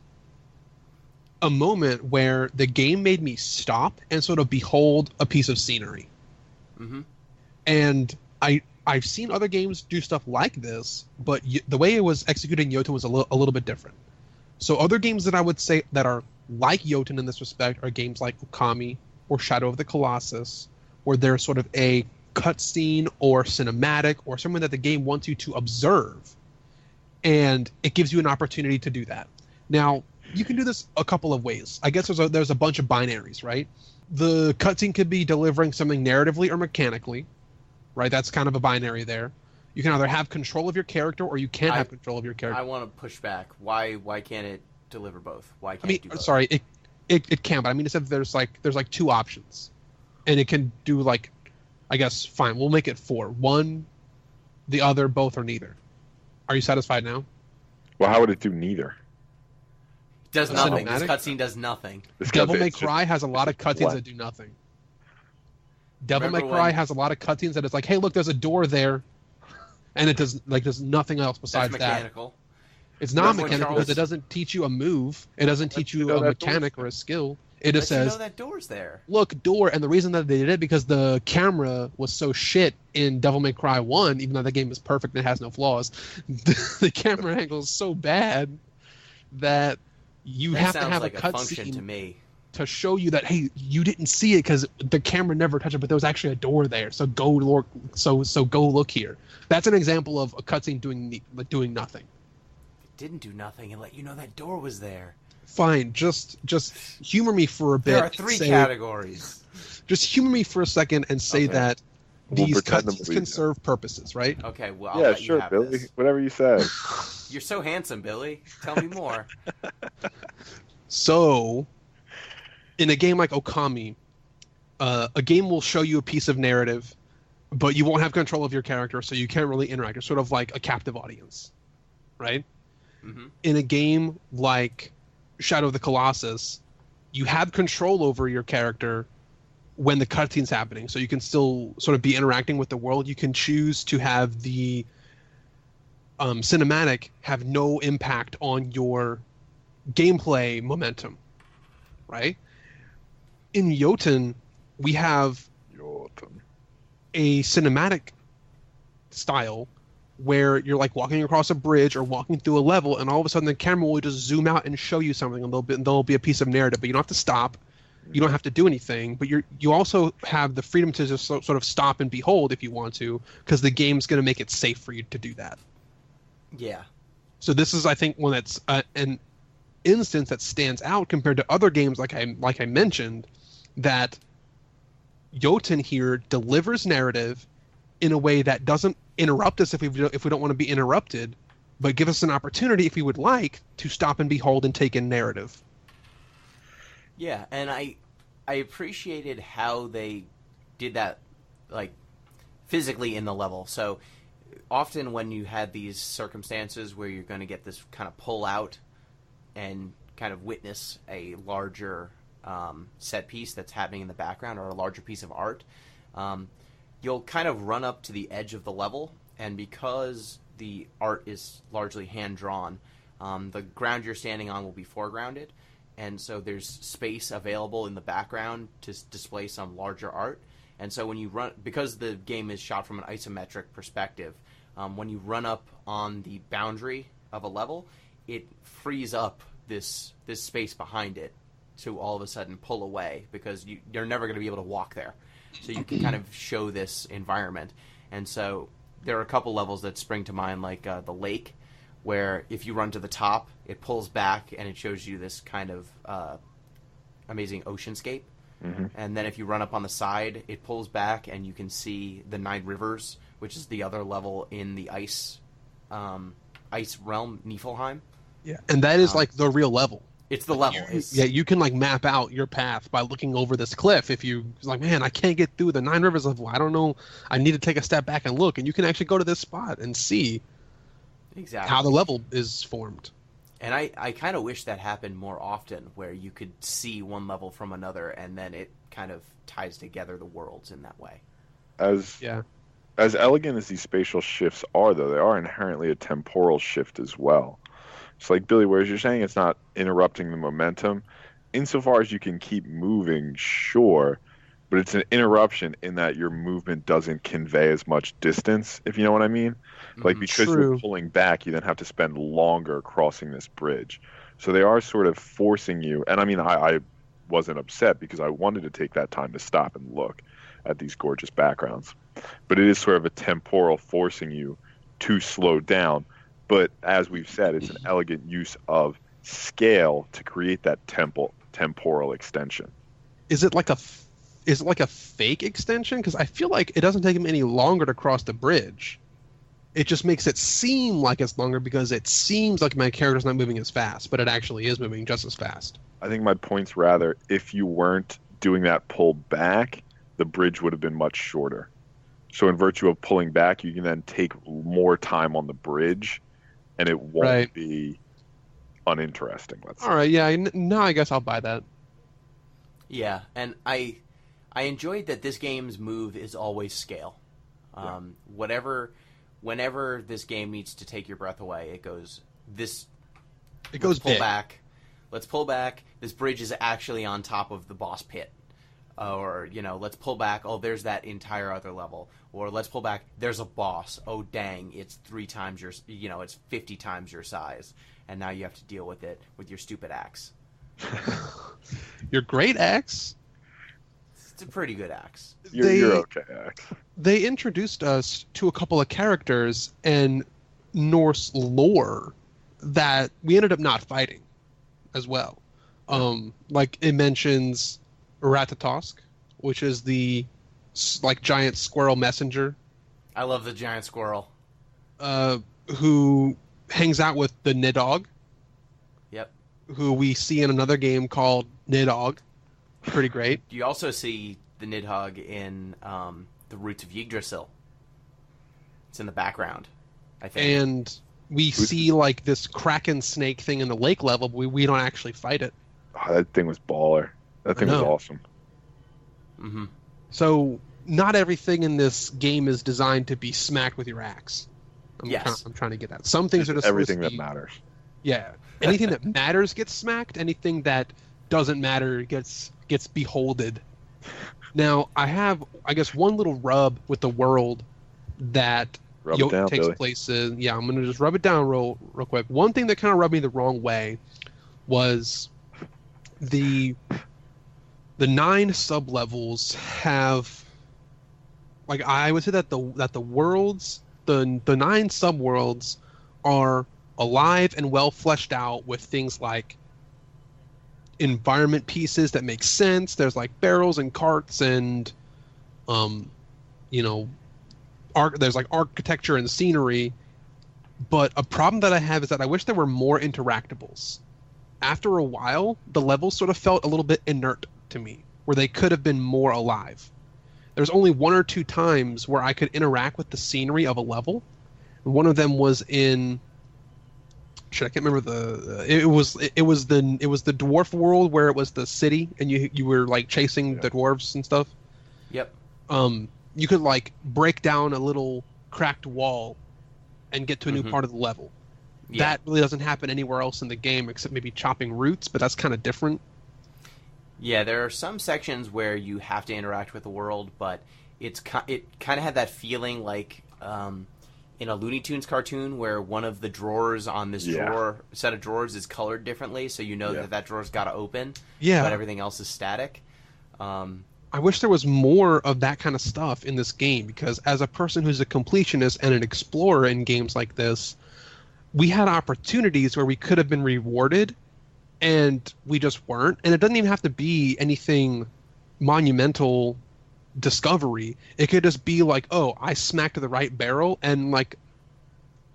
a moment where the game made me stop and sort of behold a piece of scenery. Mm-hmm. And I've seen other games do stuff like this, but the way it was executed in Jotun was a little bit different. So other games that I would say that are like Jotun in this respect are games like Okami or Shadow of the Colossus, where there's sort of a cutscene or cinematic or something that the game wants you to observe, and it gives you an opportunity to do that. Now, you can do this a couple of ways. I guess there's a bunch of binaries, right? The cutscene could be delivering something narratively or mechanically, right? That's kind of a binary there. You can either have control of your character or you can't have control of your character. I want to push back. Why can't it deliver both? Why can't it do both? Sorry, it can, but I mean, it said there's like 2 options, and it can do like, I guess, fine. We'll make it 4. One, the other, both, or neither. Are you satisfied now? Well, how would it do neither? Does nothing. Cinematic? This cutscene does nothing. Devil May Cry has a lot of cutscenes that do nothing. Devil May Cry has a lot of cutscenes that it's like, hey, look, there's a door there, and it does there's nothing else besides That's mechanical. that. It's not Remember mechanical because it doesn't teach you a move. It doesn't teach you a mechanic or a skill. It just says, you know that door's there. Look, door. And the reason that they did it because the camera was so shit in Devil May Cry 1, even though the game is perfect and it has no flaws, the camera angle is so bad that you have to have like a function to cutscene me to show you that, hey, you didn't see it because the camera never touched it, but there was actually a door there. So go look. So go look here. That's an example of a cutscene doing nothing. It didn't do nothing and let you know that door was there. Fine, just humor me for a bit. There are 3 categories. Just humor me for a second and say that these cutscenes can serve purposes, right? Okay, well, I'll let you sure, have Billy. this. Whatever you said. You're so handsome, Billy. Tell me more. So, in a game like Okami, a game will show you a piece of narrative, but you won't have control of your character, so you can't really interact. It's sort of like a captive audience, right? Mm-hmm. In a game like Shadow of the Colossus, you have control over your character when the cutscene's happening, so you can still sort of be interacting with the world. You can choose to have the cinematic have no impact on your gameplay momentum, right? In Jotun, we have a cinematic style where you're like walking across a bridge or walking through a level, and all of a sudden the camera will just zoom out and show you something, and there'll be a piece of narrative, but you don't have to stop. You don't have to do anything, but you also have the freedom to just sort of stop and behold if you want to, because the game's going to make it safe for you to do that. Yeah. So this is, I think, one that's an instance that stands out compared to other games, like I mentioned, that Jotun here delivers narrative in a way that doesn't interrupt us if we don't want to be interrupted, but give us an opportunity, if we would like, to stop and behold and take in narrative. Yeah, and I appreciated how they did that, like, physically in the level. So often when you had these circumstances where you're going to get this kind of pull out and kind of witness a larger set piece that's happening in the background, or a larger piece of art, you'll kind of run up to the edge of the level, and because the art is largely hand-drawn, the ground you're standing on will be foregrounded, and so there's space available in the background to display some larger art. And so when you run, because the game is shot from an isometric perspective, when you run up on the boundary of a level, it frees up this space behind it to all of a sudden pull away, because you're never going to be able to walk there. So you can kind of show this environment. And so there are a couple levels that spring to mind, like the lake, where if you run to the top, it pulls back and it shows you this kind of amazing oceanscape. Mm-hmm. And then if you run up on the side, it pulls back and you can see the Nine Rivers, which is the other level in the ice realm, Niflheim. Yeah, and that is like the real level. It's the level. You can like map out your path by looking over this cliff. If you like, man, I can't get through the Nine Rivers level. I don't know. I need to take a step back and look, and you can actually go to this spot and see exactly how the level is formed. And I kind of wish that happened more often, where you could see one level from another, and then it kind of ties together the worlds in that way. As elegant as these spatial shifts are, though, they are inherently a temporal shift as well. It's like, Billy, whereas you're saying it's not interrupting the momentum, insofar as you can keep moving, sure, but it's an interruption in that your movement doesn't convey as much distance, if you know what I mean. Like, because you're pulling back, you then have to spend longer crossing this bridge. So they are sort of forcing you, and I mean, I wasn't upset because I wanted to take that time to stop and look at these gorgeous backgrounds. But it is sort of a temporal forcing you to slow down. But as we've said, it's an elegant use of scale to create that temporal extension. Is it like a fake extension? Because I feel like it doesn't take him any longer to cross the bridge. It just makes it seem like it's longer because it seems like my character's not moving as fast, but it actually is moving just as fast. I think my point's rather, if you weren't doing that pull back, the bridge would have been much shorter. So in virtue of pulling back, you can then take more time on the bridge, and it won't be uninteresting. Let's say. All right, yeah, no, I guess I'll buy that. Yeah, and I enjoyed that this game's move is always scale. Whenever this game needs to take your breath away, it goes pull big. back. Let's pull back. This bridge is actually on top of the boss pit. Or, let's pull back. Oh, there's that entire other level. Or let's pull back. There's a boss. Oh, dang. It's 3 times it's 50 times your size. And now you have to deal with it with your stupid axe. Your great axe? It's a pretty good axe. You're okay, axe. They introduced us to a couple of characters and Norse lore that we ended up not fighting as well. Like it mentions Ratatosk, which is the giant squirrel messenger. I love the giant squirrel. Who hangs out with the Nidhogg. Yep. Who we see in another game called Nidhogg. Pretty great. You also see the Nidhogg in the Roots of Yggdrasil. It's in the background, I think. And we see like this kraken snake thing in the lake level, but we don't actually fight it. Oh, that thing was baller. That thing was awesome. Mm-hmm. So not everything in this game is designed to be smacked with your axe. I'm trying to get that. Some things are just everything that matters. Yeah. Anything that matters gets smacked. Anything that doesn't matter gets beholded. Now, I have, I guess, one little rub with the world that takes place in. Yeah, I'm going to just rub it down real quick. One thing that kind of rubbed me the wrong way was the the 9 sub-levels have, like, I would say that the worlds, the 9 sub-worlds are alive and well fleshed out with things like environment pieces that make sense. There's like barrels and carts and you know, there's like architecture and scenery. But a problem that I have is that I wish there were more interactables. After a while, the levels sort of felt a little bit inert to me, where they could have been more alive. There's only 1 or 2 times where I could interact with the scenery of a level. One of them was in, I can't remember it was the dwarf world where it was the city and you were like chasing the dwarves and stuff. Yep. You could like break down a little cracked wall and get to a new part of the level. Yeah. That really doesn't happen anywhere else in the game except maybe chopping roots, but that's kind of different. Yeah, there are some sections where you have to interact with the world, but it kind of had that feeling like in a Looney Tunes cartoon where one of the drawers on this set of drawers is colored differently, so you know that drawer's got to open, but everything else is static. I wish there was more of that kind of stuff in this game, because as a person who's a completionist and an explorer in games like this, we had opportunities where we could have been rewarded, and we just weren't. And it doesn't even have to be anything monumental discovery. It could just be like, oh, I smacked the right barrel, and like,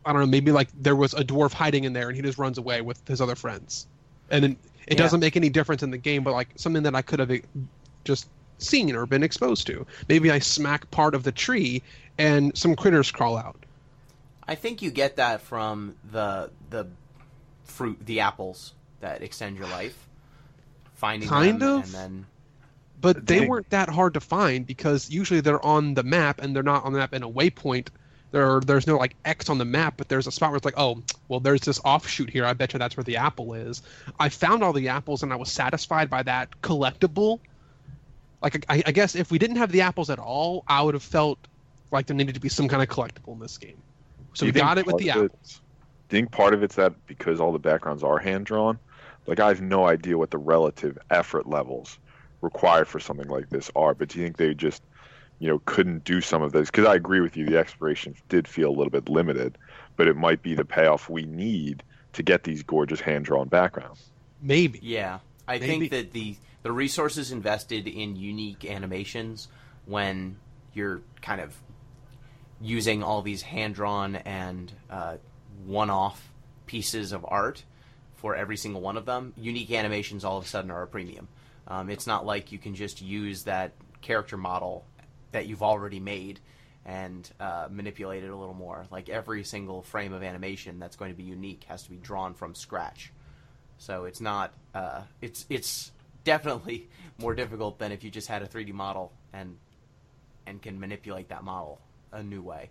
I don't know, maybe like there was a dwarf hiding in there and he just runs away with his other friends. And then it doesn't make any difference in the game, but like something that I could have just seen or been exposed to. Maybe I smack part of the tree and some critters crawl out. I think you get that from the fruit, the apples that extend your life. Finding them and then... But they weren't that hard to find, because usually they're on the map, and they're not on the map in a waypoint. There's no like X on the map, but there's a spot where it's like, oh, well, there's this offshoot here. I bet you that's where the apple is. I found all the apples, and I was satisfied by that collectible. Like, I guess if we didn't have the apples at all, I would have felt like there needed to be some kind of collectible in this game. So we got it with the apples. Do you think part of it's that because all the backgrounds are hand-drawn? Like, I have no idea what the relative effort levels required for something like this are, but do you think they just, couldn't do some of those? Because I agree with you, the exploration did feel a little bit limited, but it might be the payoff we need to get these gorgeous hand-drawn backgrounds. Maybe. Yeah. I think that the resources invested in unique animations when you're kind of using all these hand-drawn and one-off pieces of art for every single one of them, unique animations all of a sudden are a premium. It's not like you can just use that character model that you've already made and manipulate it a little more. Like every single frame of animation that's going to be unique has to be drawn from scratch. So it's not. It's definitely more difficult than if you just had a 3D model and can manipulate that model a new way.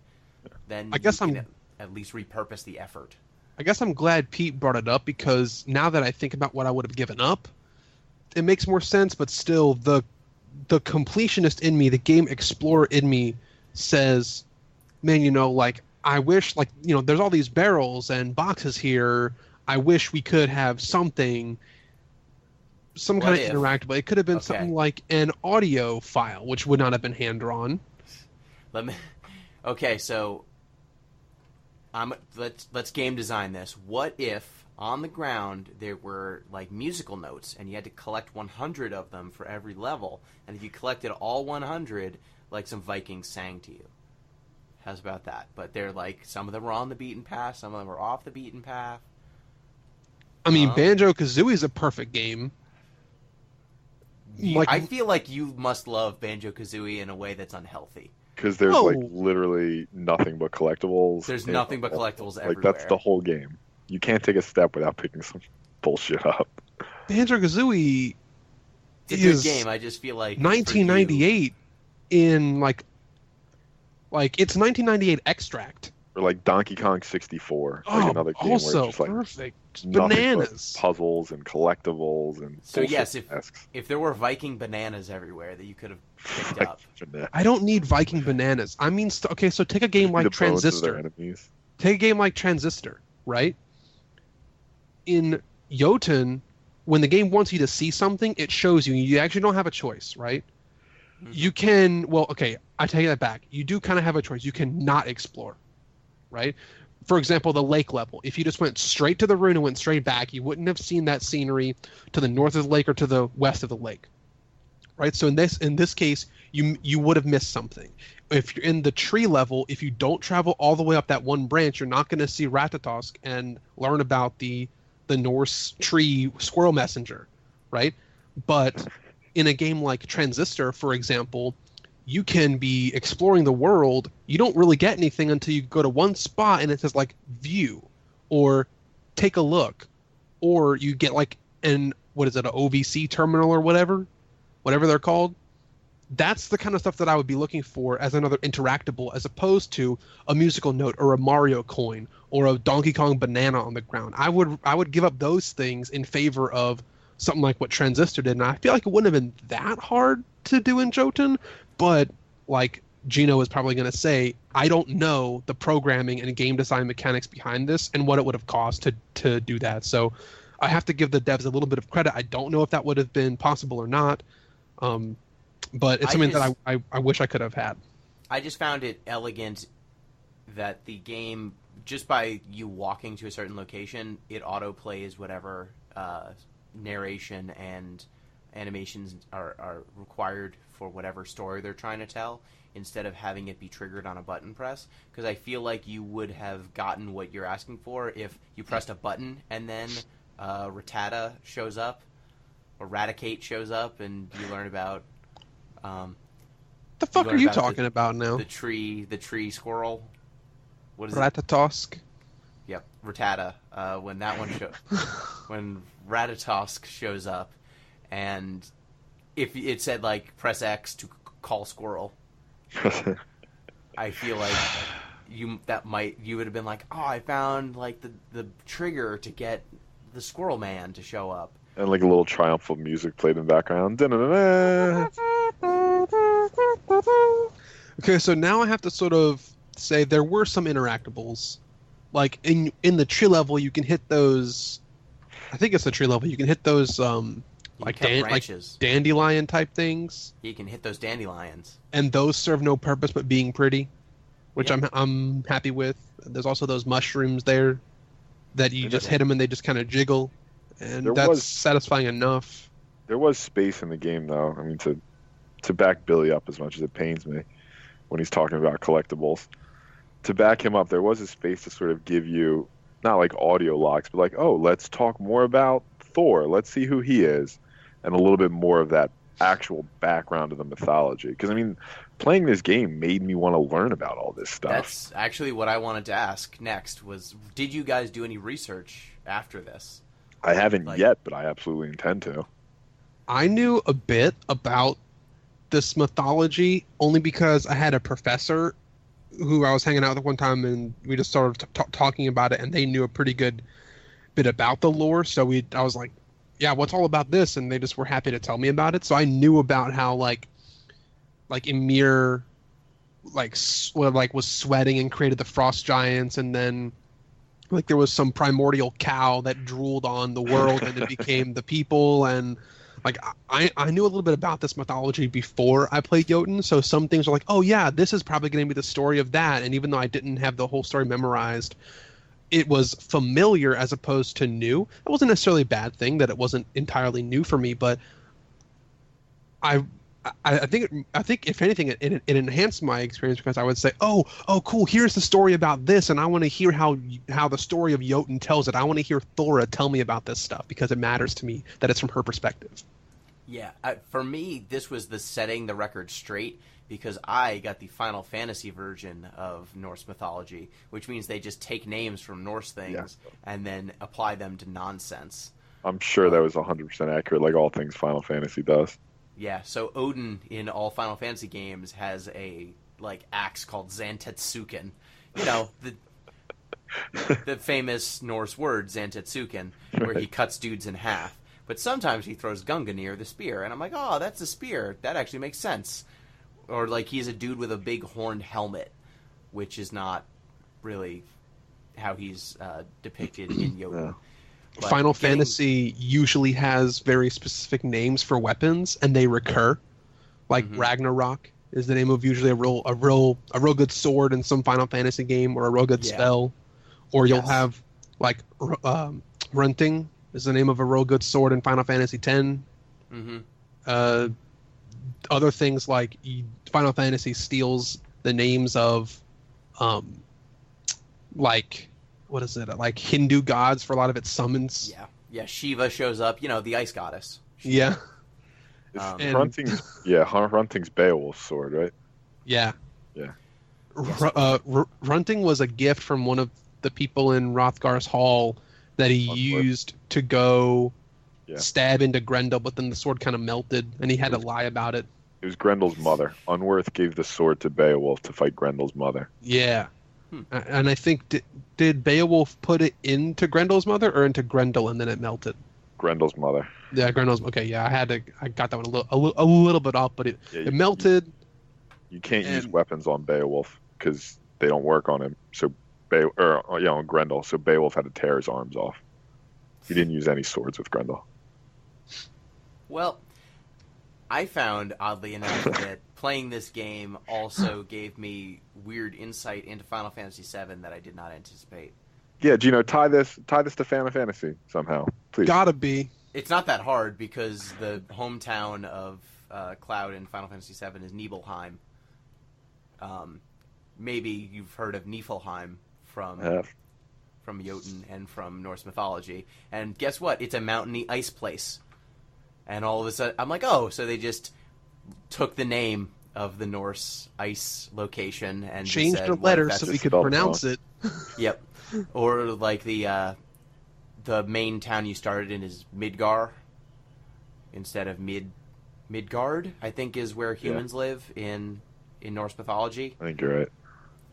Then I guess you can at least repurpose the effort. I guess I'm glad Pete brought it up, because now that I think about what I would have given up, it makes more sense. But still, the completionist in me, the game explorer in me, says, man, like, I wish, like, there's all these barrels and boxes here. I wish we could have some kind of interactable. It could have been something like an audio file, which would not have been hand drawn. Okay, so let's game design this. What if on the ground there were like musical notes, and you had to collect 100 of them for every level, and if you collected all 100, like some Vikings sang to you? How's about that? But they're like, some of them were on the beaten path, some of them were off the beaten path. I mean, Banjo-Kazooie is a perfect game. I feel like you must love Banjo-Kazooie in a way that's unhealthy. Because there's like literally nothing but collectibles. There's nothing but collectibles everywhere. Like, that's the whole game. You can't take a step without picking some bullshit up. Banjo-Kazooie it's a good game. I just feel like 1998 in like it's 1998 extract. Or like Donkey Kong 64, like another game also where it's just like perfect. Bananas, puzzles and collectibles and so yes, if there were Viking bananas everywhere that you could have picked up. I don't need Viking bananas. I mean, so take a game like Transistor. Take a game like Transistor, right? In Jotun, when the game wants you to see something, it shows you. You actually don't have a choice, right? You can, well, okay, I take that back. You do kind of have a choice. You can not explore, right? For example, the lake level. If you just went straight to the rune and went straight back, you wouldn't have seen that scenery to the north of the lake or to the west of the lake, right? So in this case, you would have missed something. If you're in the tree level, if you don't travel all the way up that one branch, you're not going to see Ratatosk and learn about the Norse tree squirrel messenger, right? But in a game like Transistor, for example, you can be exploring the world. You don't really get anything until you go to one spot and it says like view or take a look, or you get like an OVC terminal or whatever they're called. That's the kind of stuff that I would be looking for as another interactable, as opposed to a musical note or a Mario coin or a Donkey Kong banana on the ground. I would give up those things in favor of something like what Transistor did, and I feel like it wouldn't have been that hard to do in Jotun, but like Gino is probably going to say, I don't know the programming and game design mechanics behind this and what it would have cost to do that. So I have to give the devs a little bit of credit. I don't know if that would have been possible or not. But it's something that I wish I could have had. I just found it elegant that the game, just by you walking to a certain location, it auto-plays whatever narration and animations are required for whatever story they're trying to tell, instead of having it be triggered on a button press. Because I feel like you would have gotten what you're asking for if you pressed a button and then Rattata shows up, or Raticate shows up, and you learn about... the fuck are you talking about now? The tree squirrel. What is Ratatosk? Yep, Rattata. When that one when Ratatosk shows up, and if it said like press X to call squirrel, I feel like you would have been like, oh, I found like the trigger to get the squirrel man to show up. And like a little triumphal music played in the background. Da-da-da-da. Okay, so now I have to sort of say there were some interactables. Like in the tree level, you can hit those. I think it's the tree level. You can hit those like dandelion type things. You can hit those dandelions, and those serve no purpose but being pretty, which I'm happy with. There's also those mushrooms there that you just hit them and they just kind of jiggle, and that's satisfying enough. There was space in the game, though. I mean, to back Billy up as much as it pains me when he's talking about collectibles, to back him up, there was a space to sort of give you, not like audio logs, but like, oh, let's talk more about Thor. Let's see who he is. And a little bit more of that actual background of the mythology. Because, I mean, playing this game made me want to learn about all this stuff. That's actually what I wanted to ask next was, did you guys do any research after this? I haven't yet, but I absolutely intend to. I knew a bit about this mythology only because I had a professor who I was hanging out with one time, and we just started talking about it, and they knew a pretty good bit about the lore. So I was like, yeah, what's all about this? And they just were happy to tell me about it. So I knew about how like Ymir was sweating and created the frost giants, and then like there was some primordial cow that drooled on the world and it became the people. And like I knew a little bit about this mythology before I played Jotun, so some things were like, oh yeah, this is probably going to be the story of that. And even though I didn't have the whole story memorized, it was familiar as opposed to new. It wasn't necessarily a bad thing that it wasn't entirely new for me, but I think if anything, it enhanced my experience, because I would say, oh, cool, here's the story about this, and I want to hear how the story of Jotun tells it. I want to hear Thora tell me about this stuff, because it matters to me that it's from her perspective. Yeah, for me, this was the setting the record straight, because I got the Final Fantasy version of Norse mythology, which means they just take names from Norse things and then apply them to nonsense. I'm sure that was 100% accurate, like all things Final Fantasy does. Yeah, so Odin in all Final Fantasy games has a axe called Zantetsuken. You know, the famous Norse word Zantetsuken, where he cuts dudes in half. But sometimes he throws Gungnir, the spear, and I'm like, oh, that's a spear. That actually makes sense. Or like he's a dude with a big horned helmet, which is not really how he's depicted in Jotun. But Final Fantasy usually has very specific names for weapons, and they recur. Like Ragnarok is the name of usually a real good sword in some Final Fantasy game, or a real good spell. Or you'll have like Runting is the name of a real good sword in Final Fantasy X. Other things like Final Fantasy steals the names of like, what is it? Like Hindu gods for a lot of its summons. Yeah. Shiva shows up. The ice goddess. Yeah. Runting's Beowulf's sword, right? Yeah. Yeah. Runting was a gift from one of the people in Hrothgar's hall that he used to go stab into Grendel, but then the sword kind of melted, and he had to lie about it. It was Grendel's mother. Unworth gave the sword to Beowulf to fight Grendel's mother. Yeah. And I think, did Beowulf put it into Grendel's mother or into Grendel and then it melted? Grendel's mother. Yeah, Grendel's. Okay, yeah, I got that one a little bit off, but it melted. You can't use weapons on Beowulf because they don't work on him. So on Grendel. So Beowulf had to tear his arms off. He didn't use any swords with Grendel. Well, I found, oddly enough, that playing this game also gave me weird insight into Final Fantasy VII that I did not anticipate. Yeah, Gino, tie this to Final Fantasy somehow, please. Gotta be. It's not that hard because the hometown of Cloud in Final Fantasy VII is Nibelheim. Maybe you've heard of Niflheim from Jotun and from Norse mythology. And guess what? It's a mountainy ice place. And all of a sudden, I'm like, oh, so they just took the name of the Norse ice location and changed just the letters so we could pronounce it. Yep. Or like the main town you started in is Midgar instead of Midgard, I think is where humans live in Norse mythology. I think you're right.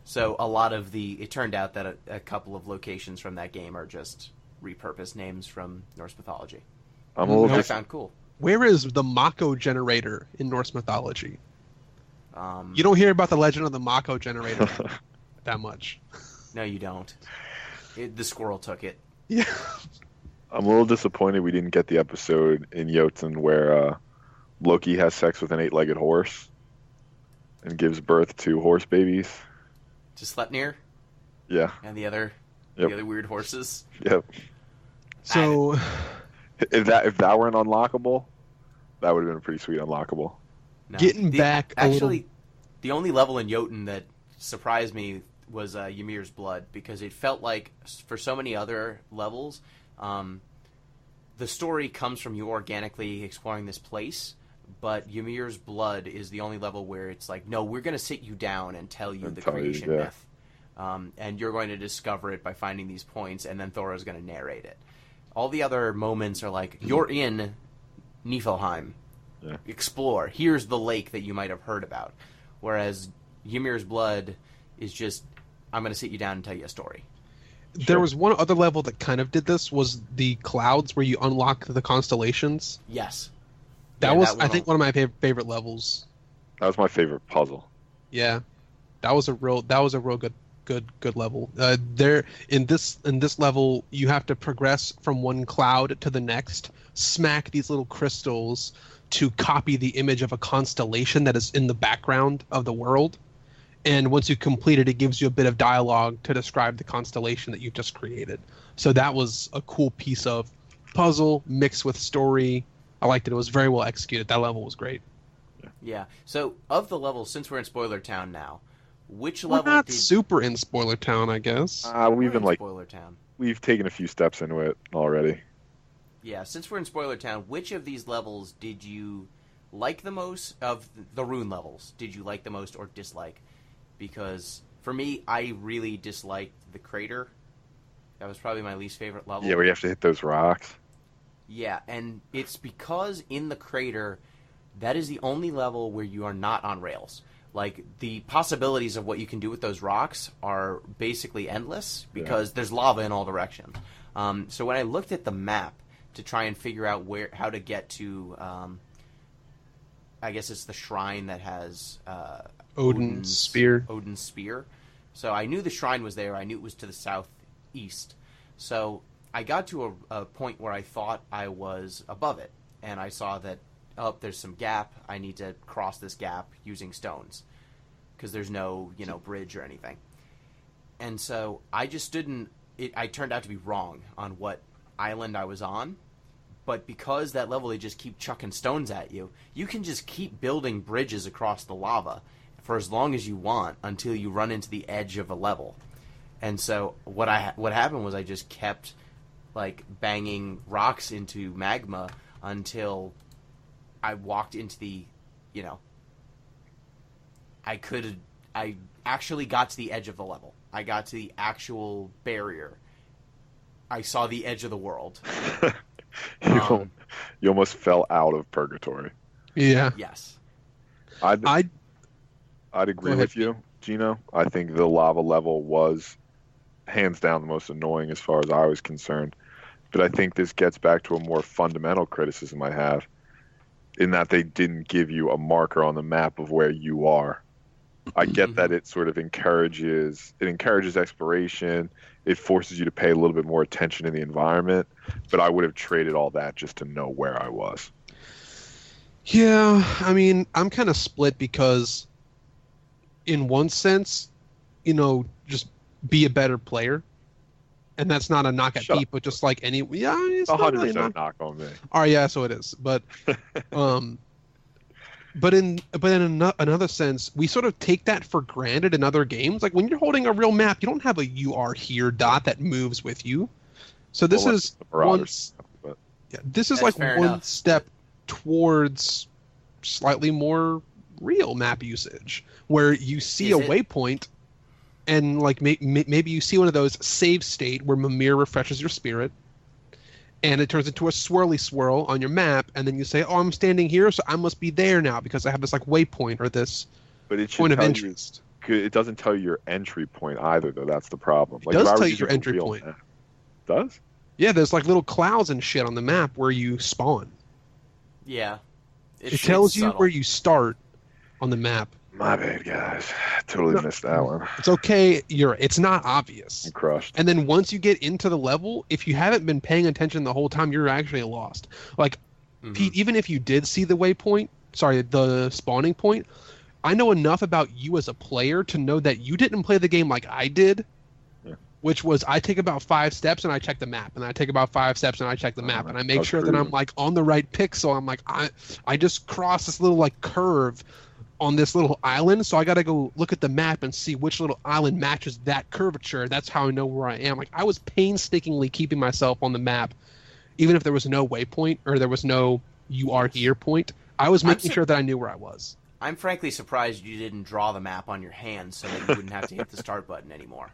So a lot of it turned out that a couple of locations from that game are just repurposed names from Norse mythology. I found cool. Where is the Mako generator in Norse mythology? You don't hear about the legend of the Mako generator that much. No, you don't. The squirrel took it. Yeah. I'm a little disappointed we didn't get the episode in Jotun where Loki has sex with an 8-legged horse and gives birth to horse babies. To Sleipnir? Yeah. And the other weird horses? Yep. So if that weren't unlockable, that would have been a pretty sweet unlockable. No. Actually, the only level in Jotun that surprised me was Ymir's Blood, because it felt like, for so many other levels, the story comes from you organically exploring this place, but Ymir's Blood is the only level where it's like, no, we're going to sit you down and tell you the creation myth. And you're going to discover it by finding these points, and then Thora's going to narrate it. All the other moments are like, you're in Niflheim. Yeah. Explore. Here's the lake that you might have heard about. Whereas Ymir's Blood is just, I'm going to sit you down and tell you a story. There was one other level that kind of did this, was the clouds where you unlock the constellations. Yes. That was, I think, one of my favorite levels. That was my favorite puzzle. Yeah. That was a real good level. There in this level, you have to progress from one cloud to the next, smack these little crystals to copy the image of a constellation that is in the background of the world. And once you complete it, it gives you a bit of dialogue to describe the constellation that you just created. So that was a cool piece of puzzle mixed with story. I liked it. It was very well executed. That level was great. Yeah. So of the levels, since we're in Spoiler Town now, which we're level? Not super in Spoiler Town, I guess. We've been Spoiler Town. We've taken a few steps into it already. Yeah, since we're in Spoiler Town, which of these levels did you like the most? Of the rune levels, did you like the most or dislike? Because for me, I really disliked the crater. That was probably my least favorite level. Yeah, where you have to hit those rocks. Yeah, and it's because in the crater, that is the only level where you are not on rails. Like, the possibilities of what you can do with those rocks are basically endless because there's lava in all directions. So when I looked at the map to try and figure out how to get to, I guess it's the shrine that has Odin's spear. Odin's spear. So I knew the shrine was there. I knew it was to the southeast. So I got to a point where I thought I was above it, and I saw that, oh, there's some gap. I need to cross this gap using stones because there's no, bridge or anything. And so I just stood in it. I turned out to be wrong on what island I was on, but because that level they just keep chucking stones at you, you can just keep building bridges across the lava for as long as you want until you run into the edge of a level. And so what happened was I just kept like banging rocks into magma until I walked into the, I actually got to the edge of the level. I got to the actual barrier. I saw the edge of the world. You almost fell out of purgatory. Yeah. Yes. I'd agree with you, Gino. I think the lava level was hands down the most annoying as far as I was concerned. But I think this gets back to a more fundamental criticism I have, in that they didn't give you a marker on the map of where you are. I get that it sort of encourages exploration. It forces you to pay a little bit more attention in the environment, but I would have traded all that just to know where I was. Yeah, I mean, I'm kind of split because in one sense, just be a better player. And that's not a knock at Pete, but just like any, yeah, it's 100% really knock on me. Oh yeah, so it is. But, but in another sense, we sort of take that for granted in other games. Like when you're holding a real map, you don't have a "you are here" dot that moves with you. So this is one. Yeah, this is like one step towards slightly more real map usage, where you see a waypoint. And like maybe you see one of those save state where Mimir refreshes your spirit, and it turns into a swirly swirl on your map, and then you say, "Oh, I'm standing here, so I must be there now because I have this like waypoint or this point of interest." It doesn't tell you your entry point either, though. That's the problem. It does tell you your entry point. Does? Yeah, there's like little clouds and shit on the map where you spawn. Yeah, it tells you where you start on the map. My bad, guys. Totally missed that one. It's okay. It's not obvious. I'm crushed. And then once you get into the level, if you haven't been paying attention the whole time, you're actually lost. Like, Pete, even if you did see the spawning point, I know enough about you as a player to know that you didn't play the game like I did, which was I take about 5 steps and I check the map, and I take about 5 steps and I check the map, and I make sure that I'm like on the right pixel. I'm like, I just crossed this little like curve on this little island, so I gotta go look at the map and see which little island matches that curvature. That's how I know where I am. Like I was painstakingly keeping myself on the map, even if there was no waypoint or there was no "you are here" point. I was making sure that I knew where I was. I'm frankly surprised you didn't draw the map on your hand so that you wouldn't have to hit the start button anymore.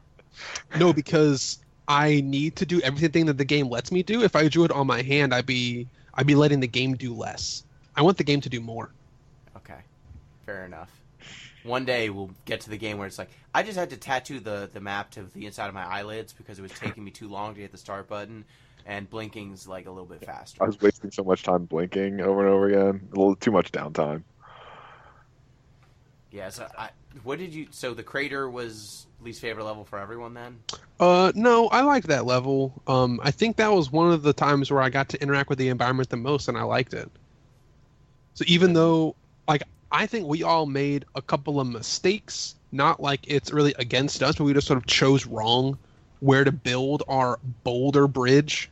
No, because I need to do everything that the game lets me do. If I drew it on my hand, I'd be letting the game do less. I want the game to do more. Okay. Fair enough. One day we'll get to the game where it's like, I just had to tattoo the map to the inside of my eyelids because it was taking me too long to hit the start button, and blinking's like a little bit faster. I was wasting so much time blinking over and over again. A little too much downtime. Yeah, so the crater was least favorite level for everyone then? No, I liked that level. I think that was one of the times where I got to interact with the environment the most, and I liked it. So even though, like, I think we all made a couple of mistakes, not like it's really against us, but we just sort of chose wrong where to build our boulder bridge.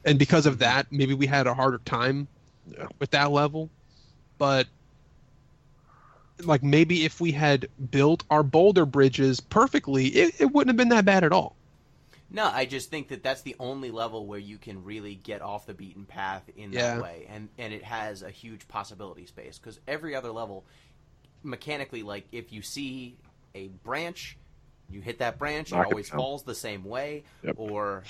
And because of that, maybe we had a harder time with that level. But like maybe if we had built our boulder bridges perfectly, it wouldn't have been that bad at all. No, I just think that that's the only level where you can really get off the beaten path in that way, and it has a huge possibility space, because every other level, mechanically, like if you see a branch, you hit that branch, it always falls the same way, or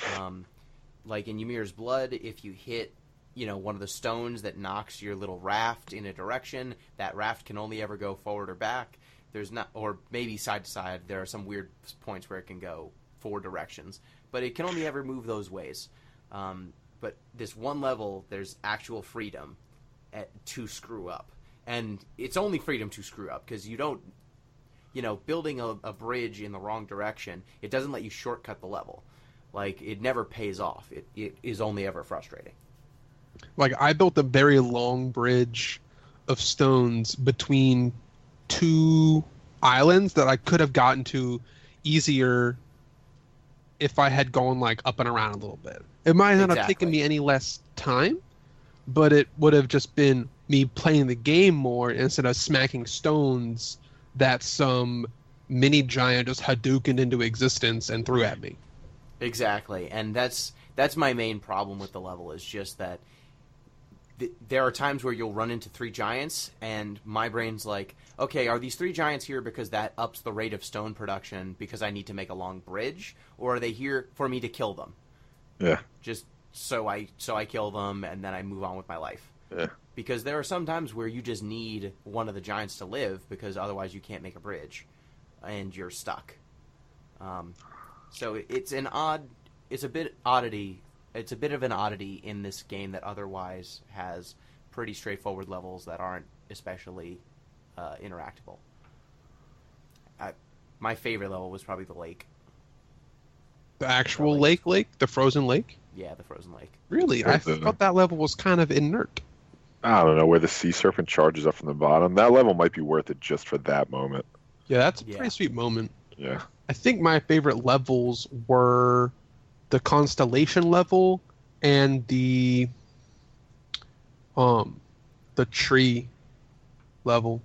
like in Ymir's Blood, if you hit one of the stones that knocks your little raft in a direction, that raft can only ever go forward or back. There's not, or maybe side to side. There are some weird points where it can go 4 directions, but it can only ever move those ways. But this one level, there's actual freedom to screw up, and it's only freedom to screw up, because you don't, building a bridge in the wrong direction, it doesn't let you shortcut the level. Like, it never pays off. It is only ever frustrating. Like, I built a very long bridge of stones between two islands that I could have gotten to easier if I had gone, like, up and around a little bit. It might not have taken me any less time, but it would have just been me playing the game more instead of smacking stones that some mini giant just Hadoukened into existence and threw at me. Exactly, and that's my main problem with the level, is just that there are times where you'll run into 3 giants, and my brain's like, okay, are these 3 giants here because that ups the rate of stone production because I need to make a long bridge, or are they here for me to kill them? Yeah. Just so I kill them, and then I move on with my life. Yeah. Because there are some times where you just need one of the giants to live, because otherwise you can't make a bridge, and you're stuck. So it's a bit of an oddity in this game that otherwise has pretty straightforward levels that aren't especially interactable. My favorite level was probably the lake. The actual lake? The frozen lake? Yeah, the frozen lake. Really? I thought that level was kind of inert. I don't know, where the sea serpent charges up from the bottom. That level might be worth it just for that moment. Yeah, that's a pretty sweet moment. Yeah. I think my favorite levels were the constellation level and the tree level.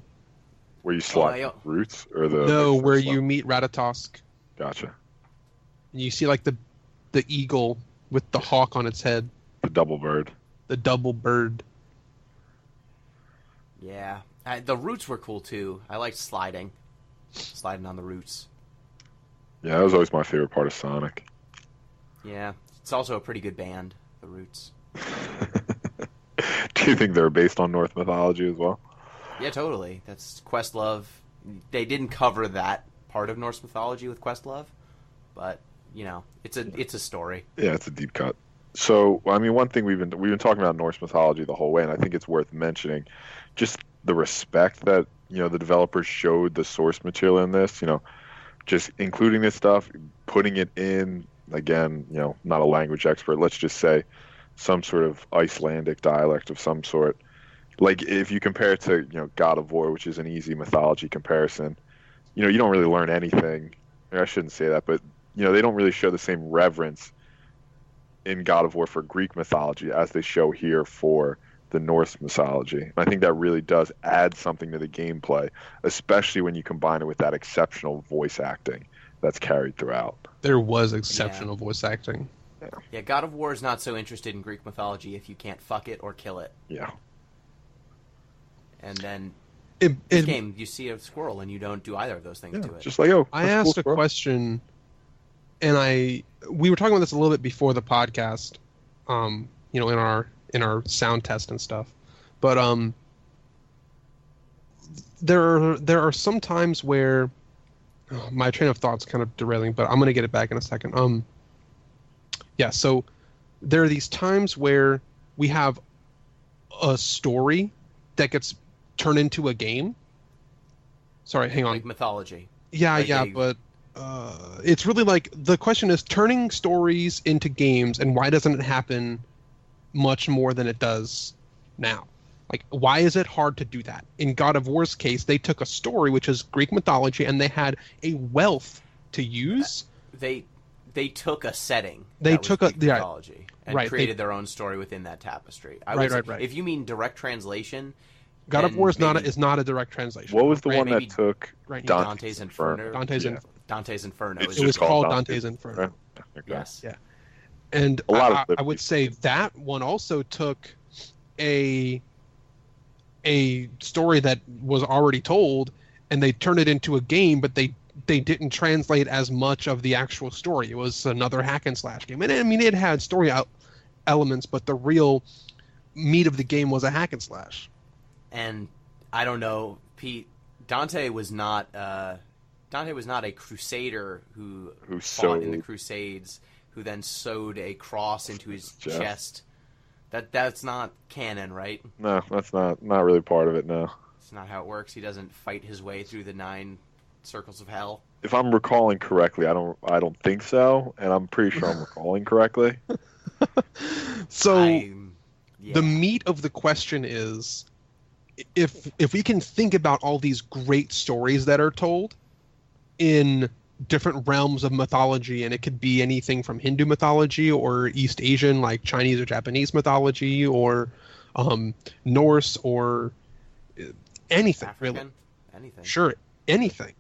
Where you slide roots, or the no, where you meet Ratatosk. Gotcha. And you see like the eagle with the hawk on its head. The double bird. The double bird. Yeah, the roots were cool too. I liked sliding on the roots. Yeah, that was always my favorite part of Sonic. Yeah, it's also a pretty good band, the Roots. Do you think they're based on Norse mythology as well? Yeah, totally. That's Questlove. They didn't cover that part of Norse mythology with Questlove, but you know, it's a story. Yeah, it's a deep cut. So, I mean, one thing we've been talking about Norse mythology the whole way, and I think it's worth mentioning, just the respect that, you know, the developers showed the source material in this. You know, just including this stuff, putting it in, again, you know, not a language expert, let's just say some sort of Icelandic dialect of some sort. Like, if you compare it to, you know, God of War, which is an easy mythology comparison, you know, you don't really learn anything. I shouldn't say that, but, you know, they don't really show the same reverence in God of War for Greek mythology as they show here for the Norse mythology. And I think that really does add something to the gameplay, especially when you combine it with that exceptional voice acting that's carried throughout. There was exceptional voice acting. Yeah, God of War is not so interested in Greek mythology if you can't fuck it or kill it. Yeah. And then this game, you see a squirrel and you don't do either of those things to it. Just like, I asked a question, and we were talking about this a little bit before the podcast, you know, in our sound test and stuff. But there are some times where my train of thought's kind of derailing, but I'm going to get it back in a second. Yeah, so there are these times where we have a story that gets turned into a game. Sorry, hang on. Like mythology. Yeah, but it's really like, the question is turning stories into games, and why doesn't it happen much more than it does now? Like, why is it hard to do that? In God of War's case, they took a story, which is Greek mythology, and they had a wealth to use. They took a setting. They took Greek mythology and created their own story within that tapestry. Right. If you mean direct translation, God of War is not a direct translation. What was the one that took Dante's Inferno? Dante's Inferno. It was called Dante's Inferno. Okay. Yes. Yeah. And I would say that one also took a story that was already told, and they turned it into a game, but they didn't translate as much of the actual story. It was another hack and slash game. And I mean, it had story elements, but the real meat of the game was a hack and slash. And I don't know, Pete, Dante was not a crusader who fought in the Crusades, who then sewed a cross into his chest. That's not canon, right? No, that's not really part of it, no. It's not how it works. He doesn't fight his way through the 9 Circles of Hell. If I'm recalling correctly, I don't think so, and I'm pretty sure I'm recalling correctly. So Yeah. the meat of the question is, if we can think about all these great stories that are told in different realms of mythology, and it could be anything from Hindu mythology or East Asian, like Chinese or Japanese mythology, or Norse, or anything, African, really. anything. Sure, anything.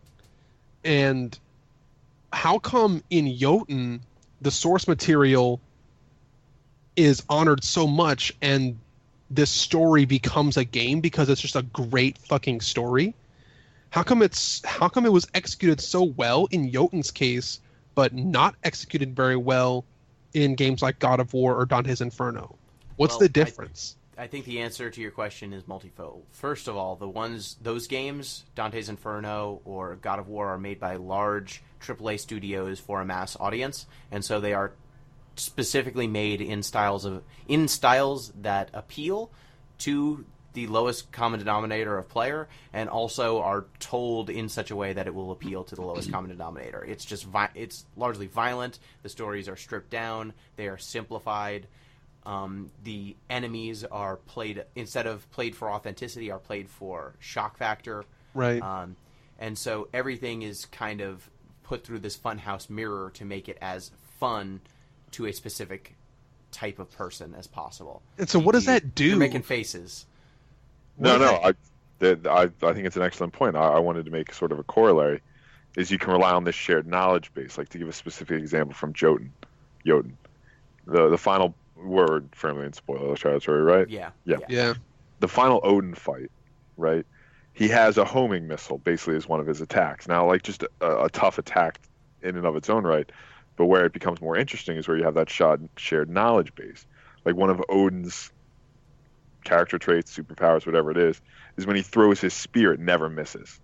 And how come in Jotun the source material is honored so much, and this story becomes a game because it's just a great fucking story? How come it was executed so well in Jotun's case, but not executed very well in games like God of War or Dante's Inferno? What's the difference? I think the answer to your question is multifold. First of all, those games, Dante's Inferno or God of War, are made by large AAA studios for a mass audience, and so they are specifically made in styles that appeal to the lowest common denominator of player, and also are told in such a way that it will appeal to the lowest common denominator. It's just it's largely violent. The stories are stripped down. They are simplified. The enemies are played, instead of played for authenticity, are played for shock factor. Right. And so everything is kind of put through this funhouse mirror to make it as fun to a specific type of person as possible. And so what does that do? You're making faces. No, I think it's an excellent point. I wanted to make sort of a corollary, is you can rely on this shared knowledge base. Like, to give a specific example from Jotun, the final word firmly in spoiler territory, right? Yeah. The final Odin fight, right? He has a homing missile basically as one of his attacks. Now, like, just a tough attack in and of its own right, but where it becomes more interesting is where you have that shared knowledge base. Like, one of Odin's character traits, superpowers, whatever it is when he throws his spear, it never misses.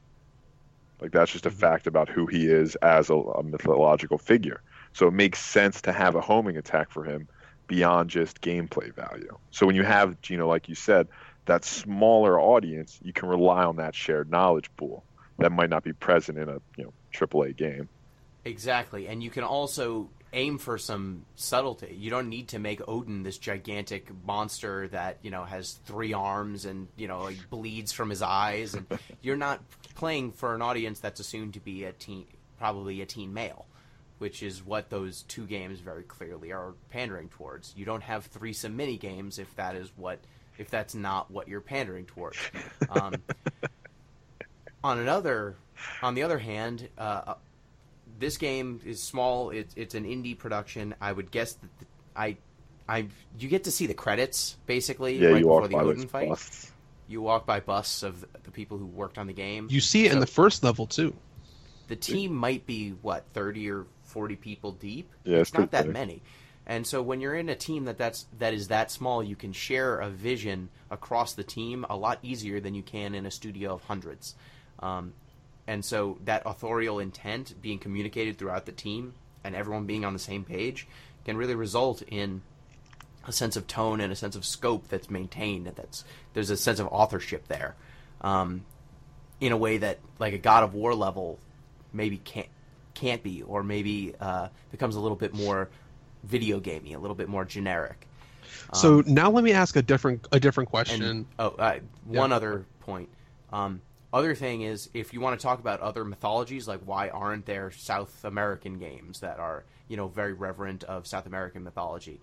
Like, that's just a fact about who he is as a mythological figure. So it makes sense to have a homing attack for him beyond just gameplay value. So when you have, like you said, that smaller audience, you can rely on that shared knowledge pool that might not be present in a AAA game. Exactly, and you can also aim for some subtlety. You don't need to make Odin this gigantic monster that has 3 arms and like bleeds from his eyes, and you're not playing for an audience that's assumed to be probably a teen male, which is what those 2 games very clearly are pandering towards. You don't have threesome mini games if that's not what you're pandering towards. On the other hand, this game is small. It's an indie production. I would guess that you get to see the credits basically right before the Odin fight. Busts. You walk by busts of the people who worked on the game. You see it in the first level too. The team might be 30 or 40 people deep. Yeah, it's not that many. And so when you're in a team that is that small, you can share a vision across the team a lot easier than you can in a studio of hundreds. And so that authorial intent being communicated throughout the team and everyone being on the same page can really result in a sense of tone and a sense of scope that's maintained. There's a sense of authorship there, in a way that like a God of War level maybe can't be, or maybe becomes a little bit more video gamey, a little bit more generic. So now let me ask a different question. One other point. Other thing is, if you want to talk about other mythologies, like why aren't there South American games that are, very reverent of South American mythology?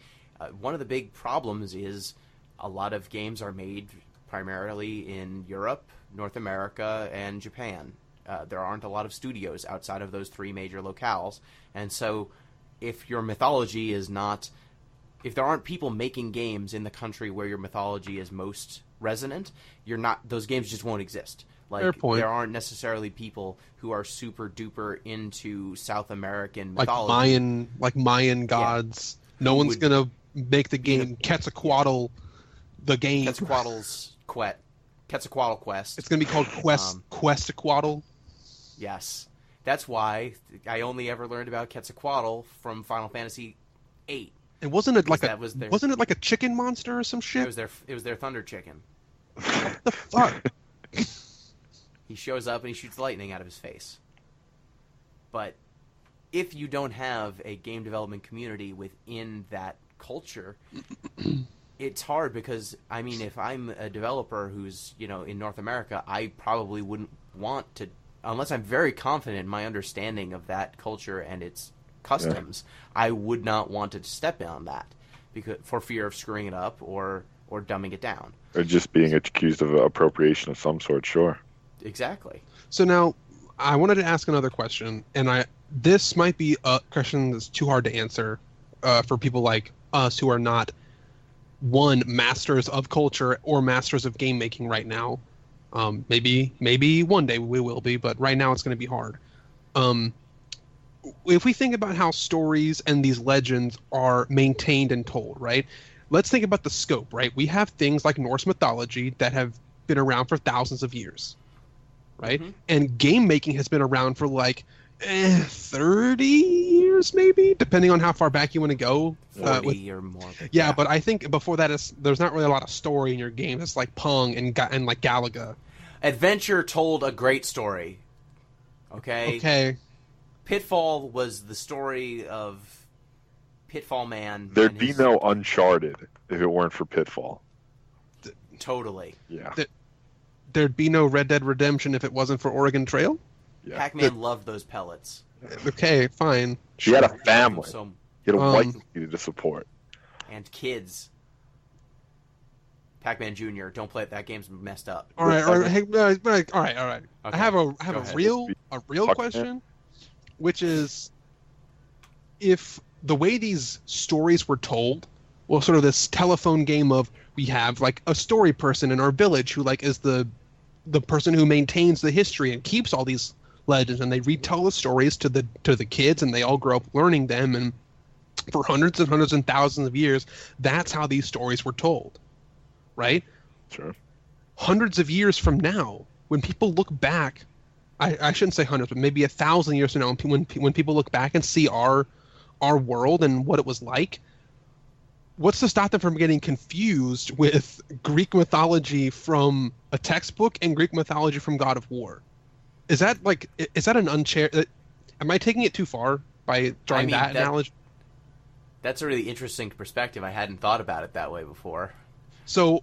One of the big problems is a lot of games are made primarily in Europe, North America, and Japan. There aren't a lot of studios outside of those 3 major locales, and so if your mythology is not... If there aren't people making games in the country where your mythology is most resonant, those games just won't exist. Like, there aren't necessarily people who are super duper into South American mythology. Like Mayan gods. Yeah. No one's going to make the game Quetzalcoatl, the game. Quetzalcoatl's Quetzalcoatl Quest. It's going to be called Questaccoatl. Yes. That's why I only ever learned about Quetzalcoatl from Final Fantasy VIII. And wasn't it like a chicken monster or some shit? It was their thunder chicken. What the fuck? He shows up and he shoots lightning out of his face. But if you don't have a game development community within that culture, it's hard because, I mean, if I'm a developer who's, in North America, I probably wouldn't want to, unless I'm very confident in my understanding of that culture and its customs, I would not want to step on that because for fear of screwing it up or dumbing it down. Or just being accused of appropriation of some sort, sure. Exactly. So now, I wanted to ask another question, and this might be a question that's too hard to answer for people like us who are not, masters of culture or masters of game making right now. Maybe one day we will be, but right now it's going to be hard. If we think about how stories and these legends are maintained and told, right? Let's think about the scope, right? We have things like Norse mythology that have been around for thousands of years, right? Mm-hmm. And game making has been around for 30 years, maybe, depending on how far back you want to go. 40 or more. Yeah, but I think before that, there's not really a lot of story in your game. It's like Pong and like Galaga. Adventure told a great story. Okay. Pitfall was the story of Pitfall Man. There'd be no Uncharted if it weren't for Pitfall. Totally. Yeah. There'd be no Red Dead Redemption if it wasn't for Oregon Trail? Yeah. Pac-Man loved those pellets. Okay, fine. He had a family. He had a wife he needed to support. And kids. Pac-Man Jr. Don't play it. That game's messed up. All right. Okay. I have a real Fuck question, which is, if the way these stories were told, well, sort of this telephone game of, we have like a story person in our village who is the person who maintains the history and keeps all these legends, and they retell the stories to the kids, and they all grow up learning them, and for hundreds and thousands of years, that's how these stories were told, right? Sure. Hundreds of years from now, when people look back, I shouldn't say hundreds, but maybe 1,000 years from now, when people look back and see our world and what it was like, what's to stop them from getting confused with Greek mythology from a textbook and Greek mythology from God of War? Is that an am I taking it too far by drawing that analogy? That's a really interesting perspective. I hadn't thought about it that way before. So,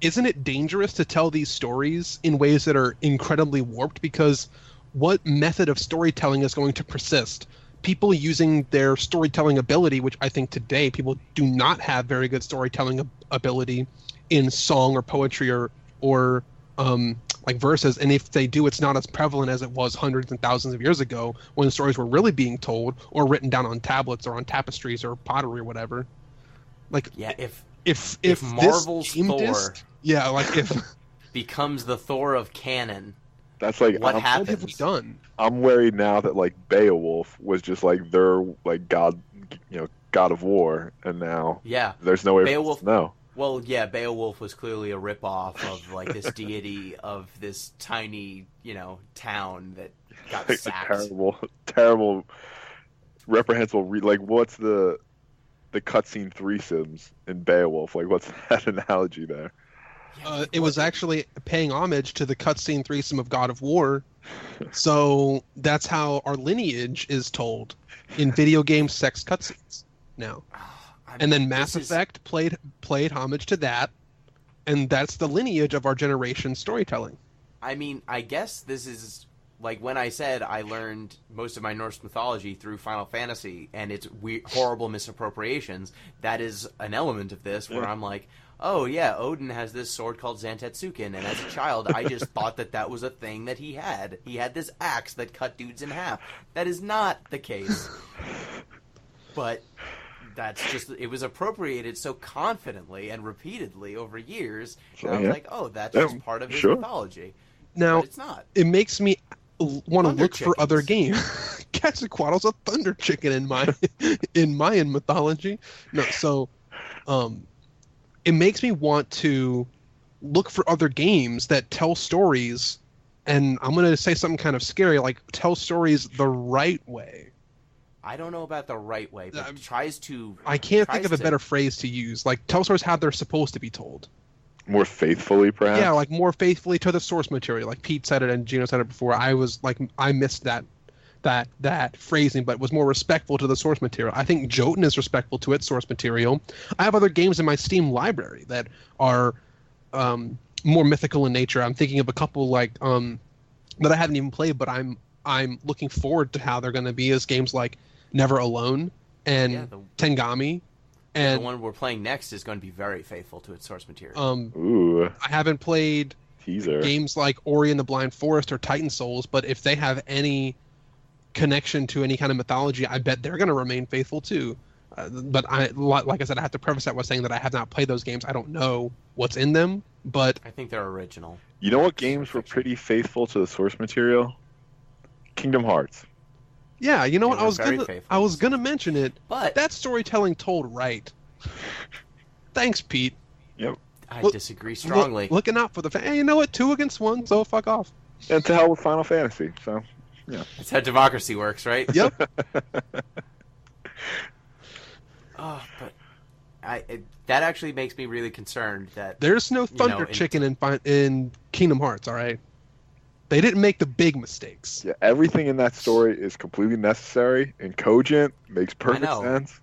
isn't it dangerous to tell these stories in ways that are incredibly warped? Because what method of storytelling is going to persist? People using their storytelling ability, which I think today people do not have very good storytelling ability in song or poetry or verses, and if they do, it's not as prevalent as it was hundreds and thousands of years ago when stories were really being told or written down on tablets or on tapestries or pottery or whatever. If Marvel's Thor if becomes the Thor of canon, that's what happens? What have we done? I'm worried now that Beowulf was just their god, God of War, and now there's no way Beowulf. No. Well, yeah, Beowulf was clearly a ripoff of this deity of this tiny, town that got sacked. Terrible, reprehensible. What's the cutscene threesomes in Beowulf? What's that analogy there? It was actually paying homage to the cutscene threesome of God of War. So that's how our lineage is told in video game sex cutscenes now. And then Mass Effect played homage to that, and that's the lineage of our generation's storytelling. I mean, I guess this is when I said I learned most of my Norse mythology through Final Fantasy and its horrible misappropriations. That is an element of this where I'm like, oh yeah, Odin has this sword called Zantetsuken, and as a child I just thought that was a thing that he had. He had this axe that cut dudes in half. That is not the case. But that's just, it was appropriated so confidently and repeatedly over years. And I was like, oh, that's just part of his mythology. Now, but it's not. It makes me want to look for other games. Quetzalcoatl's a thunder chicken in Mayan mythology. No, so it makes me want to look for other games that tell stories, and I'm going to say something kind of scary, tell stories the right way. I don't know about the right way, but tries to... I can't think of a better phrase to use. Tell stories how they're supposed to be told. More faithfully, perhaps? Yeah, more faithfully to the source material. Pete said it and Gino said it before. I was I missed that that phrasing, but was more respectful to the source material. I think Jotun is respectful to its source material. I have other games in my Steam library that are more mythical in nature. I'm thinking of a couple like that I haven't even played, but I'm looking forward to how they're going to be as games like Never Alone and Tengami. And the one we're playing next is going to be very faithful to its source material. Ooh. I haven't played Teaser. games like Ori and the Blind Forest or Titan Souls, but if they have any connection to any kind of mythology, I bet they're going to remain faithful too. But like I said, I have to preface that by saying that I have not played those games. I don't know what's in them, but I think they're original. You know what games were pretty faithful to the source material? Kingdom Hearts. Yeah, you know what? I was gonna mention it, but that storytelling told right. Thanks, Pete. Yep. I disagree strongly. Looking out for the hey, you know what? 2 against 1, so fuck off. And to hell with Final Fantasy. So, yeah. That's how democracy works, right? Yep. But that actually makes me really concerned that there's no Thunder Chicken in Kingdom Hearts. All right. They didn't make the big mistakes. Yeah, everything in that story is completely necessary and cogent, makes perfect sense.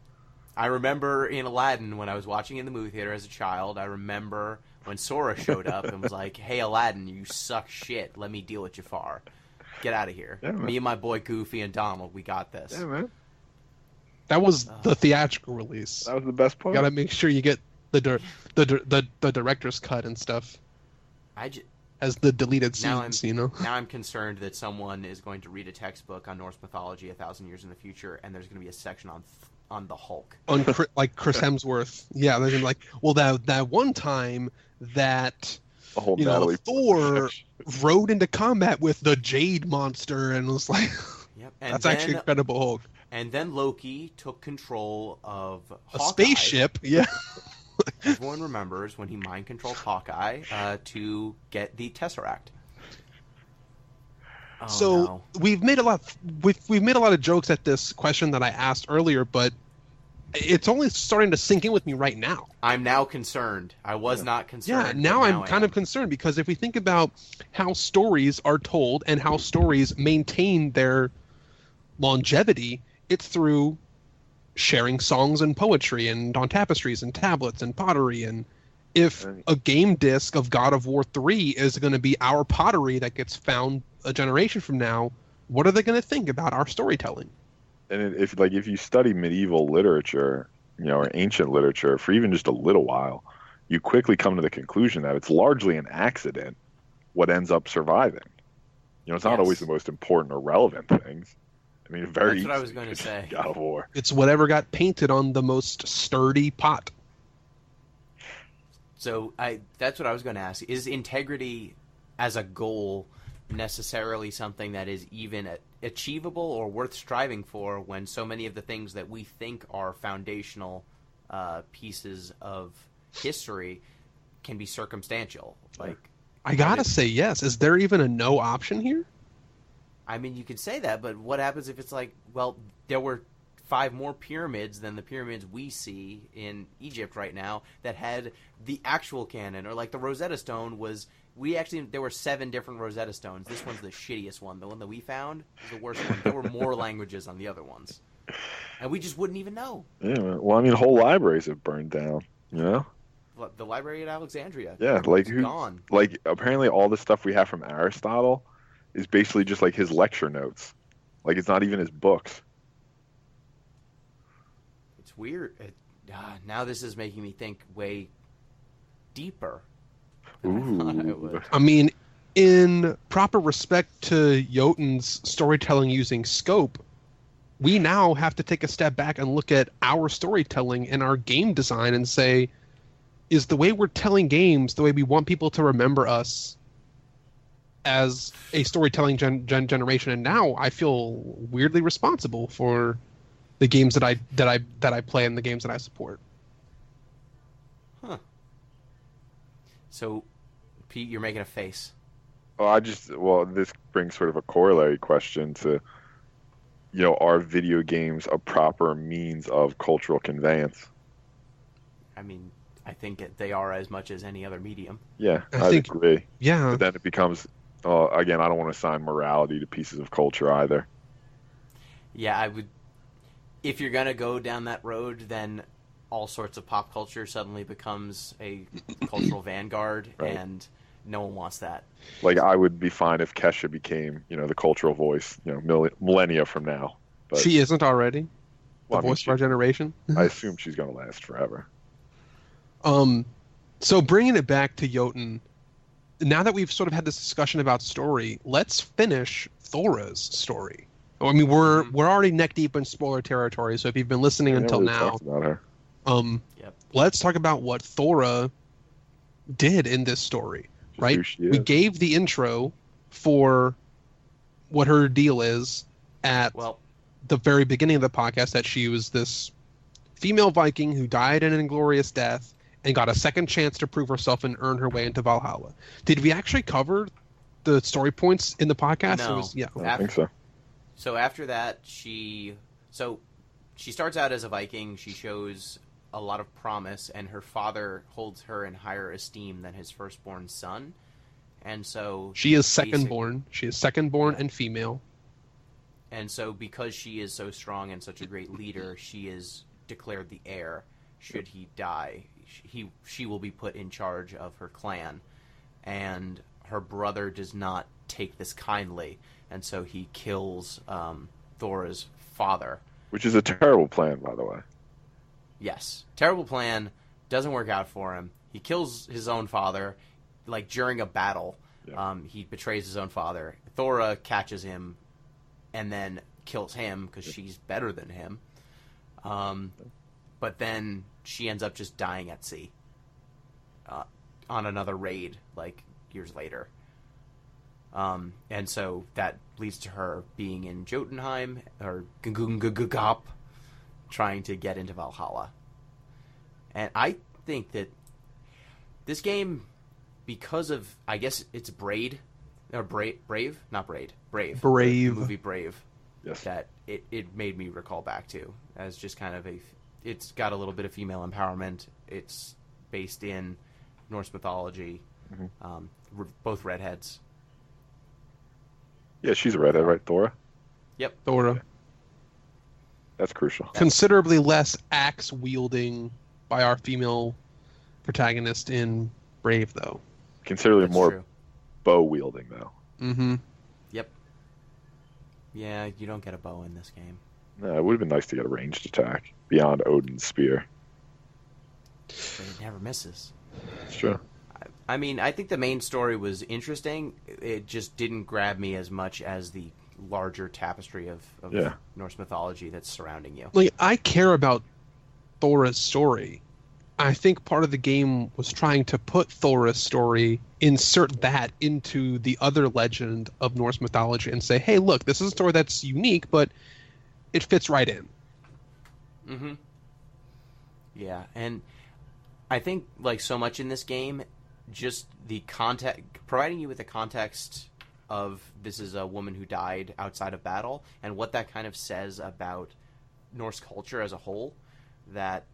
I remember in Aladdin, when I was watching in the movie theater as a child, I remember when Sora showed up and was like, hey, Aladdin, you suck shit. Let me deal with Jafar. Get out of here. Yeah, me and my boy Goofy and Donald, we got this. Yeah, man. That was the theatrical release. That was the best part. You gotta make sure you get the director's cut and stuff. As the deleted scenes, you know. Now I'm concerned that someone is going to read a textbook on Norse mythology 1,000 years in the future, and there's going to be a section on the Hulk. On like Chris Hemsworth. Yeah, they're gonna be like, well, that one time that Thor rode into combat with the Jade monster and was like, yep. That's actually Incredible Hulk. And then Loki took control of a spaceship. Yeah. Everyone remembers when he mind controlled Hawkeye to get the Tesseract. We've made a lot of jokes at this question that I asked earlier, but it's only starting to sink in with me right now. I'm now concerned. I was not concerned. Yeah, now I'm kind of concerned because if we think about how stories are told and how stories maintain their longevity, it's through sharing songs and poetry and on tapestries and tablets and pottery. And if a game disc of God of War 3 is going to be our pottery that gets found a generation from now, what are they going to think about our storytelling? And if you study medieval literature, or ancient literature for even just a little while, you quickly come to the conclusion that it's largely an accident what ends up surviving. It's not always the most important or relevant things. I mean, that's what I was going to say. God of War. It's whatever got painted on the most sturdy pot. So that's what I was going to ask. Is integrity as a goal necessarily something that is even achievable or worth striving for when so many of the things that we think are foundational pieces of history can be circumstantial? Like, I gotta say yes. Is there even a no option here? I mean, you could say that, but what happens if it's like, well, there were 5 more pyramids than the pyramids we see in Egypt right now that had the actual canon, or like the Rosetta Stone was, there were 7 different Rosetta Stones. This one's the shittiest one. The one that we found was the worst one. There were more languages on the other ones. And we just wouldn't even know. Yeah, well, I mean, whole libraries have burned down, The library at Alexandria. Yeah, gone. Like, apparently all the stuff we have from Aristotle is basically just like his lecture notes. Like, it's not even his books. It's weird. Now this is making me think way deeper than I thought I would. I mean, in proper respect to Jotun's storytelling using scope, we now have to take a step back and look at our storytelling and our game design and say, is the way we're telling games the way we want people to remember us as a storytelling generation? And now I feel weirdly responsible for the games that I play and the games that I support. Huh. So, Pete, you're making a face. This brings sort of a corollary question to, are video games a proper means of cultural conveyance? I mean, I think they are as much as any other medium. Yeah, I agree. Yeah. But then it becomes, again, I don't want to assign morality to pieces of culture either. Yeah, I would. If you're gonna go down that road, then all sorts of pop culture suddenly becomes a cultural vanguard, Right. and no one wants that. Like, I would be fine if Kesha became, the cultural voice, millennia from now. But She isn't already the well, I mean, voice of our generation. I assume she's going to last forever. So bringing it back to Jotun, now that we've sort of had this discussion about story, let's finish Thora's story. I mean, we're already neck deep in spoiler territory, so if you've been listening I until never really now, talked about her. Yep. let's talk about what Thora did in this story, right? Who she is. We gave the intro for what her deal is at Well, the very beginning of the podcast, that she was this female Viking who died an inglorious death and got a second chance to prove herself and earn her way into Valhalla. Did we actually cover the story points in the podcast? No. Yeah. I don't think so. So after that, she starts out as a Viking. She shows a lot of promise, and her father holds her in higher esteem than his firstborn son. And so She is second-born. She is second-born and female. And so because she is so strong and such a great leader, she is declared the heir. Should he die, she will be put in charge of her clan. And her brother does not take this kindly, and so he kills Thora's father. Which is a terrible plan, by the way. Yes. Terrible plan. Doesn't work out for him. He kills his own father, like, during a battle. Yeah. He betrays his own father. Thora catches him and then kills him because she's better than him. But then she ends up just dying at sea on another raid, like, years later. And so that leads to her being in Jotunheim, or Gugap, trying to get into Valhalla. And I think that this game, because of, I guess it's Brave? Not Braid. Brave. Brave. The movie Brave. Yes. That it made me recall back to, as just kind of it's got a little bit of female empowerment. It's based in Norse mythology. Both redheads. Yeah, she's a redhead, right, Thora? Yep. Thora. That's crucial. Considerably less axe-wielding by our female protagonist in Brave, though. Considerably That's more true. bow wielding, though. Mm-hmm. Yep. Yeah, you don't get a bow in this game. No, it would have been nice to get a ranged attack beyond Odin's spear. But it never misses. It's true. I mean, I think the main story was interesting. It just didn't grab me as much as the larger tapestry of Yeah. Norse mythology that's surrounding you. Like, I care about Thora's story. I think part of the game was trying to put Thora's story, insert that into the other legend of Norse mythology and say, hey, look, this is a story that's unique, but it fits right in. Mm-hmm. Yeah, and I think, like, so much in this game, just the context, providing you with the context of this is a woman who died outside of battle, and what that kind of says about Norse culture as a whole, that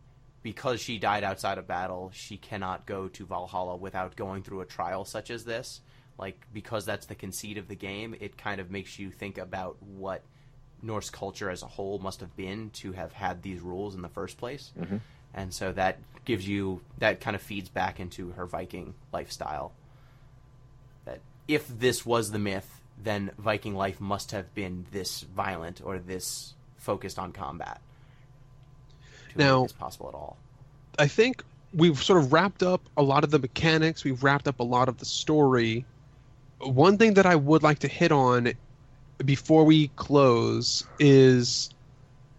because she died outside of battle, she cannot go to Valhalla without going through a trial such as this. Like, because that's the conceit of the game, it kind of makes you think about what Norse culture as a whole must have been to have had these rules in the first place. Mm-hmm. And so that gives you, that kind of feeds back into her Viking lifestyle. That if this was the myth, then Viking life must have been this violent or this focused on combat. To Now, make this possible at all. I think we've sort of wrapped up a lot of the mechanics. We've wrapped up a lot of the story. One thing that I would like to hit on before we close is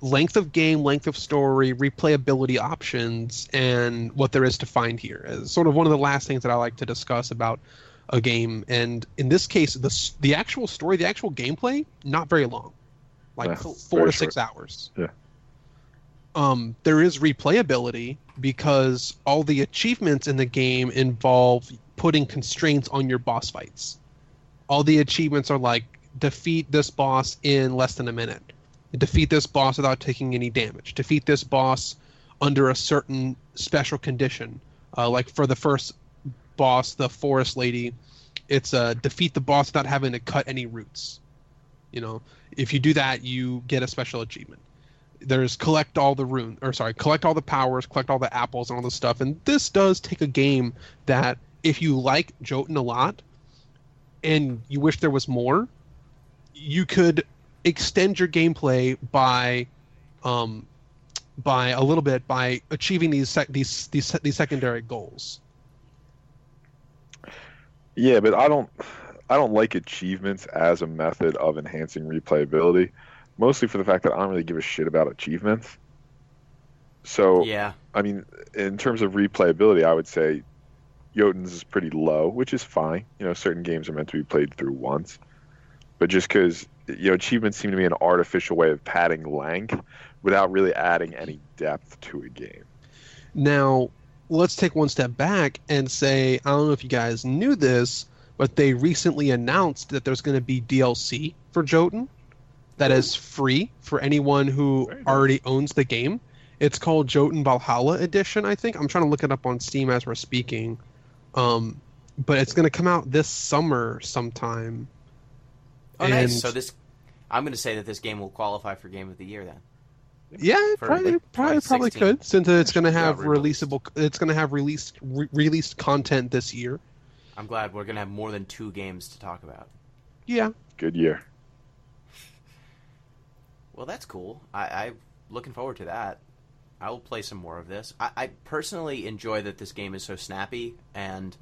length of game, length of story, replayability options, and what there is to find here. As sort of one of the last things that I like to discuss about a game. And in this case, the actual story, the actual gameplay, not very long. Like Yeah, 4 very to 6 short. hours. Yeah. There is replayability because all the achievements in the game involve putting constraints on your boss fights. All the achievements are like, defeat this boss in less than a minute. Defeat this boss without taking any damage. Defeat this boss under a certain special condition. Like for the first boss, the forest lady, it's defeat the boss without having to cut any roots. You know, If you do that, you get a special achievement. There's collect all the powers, collect all the apples and all this stuff. And this does take a game that, if you like Jotun a lot and you wish there was more, you could extend your gameplay by a little bit by achieving these secondary goals. Yeah, but I don't like achievements as a method of enhancing replayability, mostly for the fact that I don't really give a shit about achievements. So, yeah, I mean, in terms of replayability, I would say Jotun's is pretty low, which is fine. Certain games are meant to be played through once. But just because, achievements seem to be an artificial way of padding length without really adding any depth to a game. Now, let's take one step back and say, I don't know if you guys knew this, but they recently announced that there's going to be DLC for Jotun that is free for anyone who already owns the game. It's called Jotun Valhalla Edition, I think. I'm trying to look it up on Steam as we're speaking. But it's going to come out this summer sometime. Oh, nice. So I'm going to say that this game will qualify for Game of the Year then. Yeah, it probably could, since it's going to have released content this year. I'm glad we're going to have more than 2 games to talk about. Yeah. Good year. Well, that's cool. I'm looking forward to that. I will play some more of this. I personally enjoy that this game is so snappy, and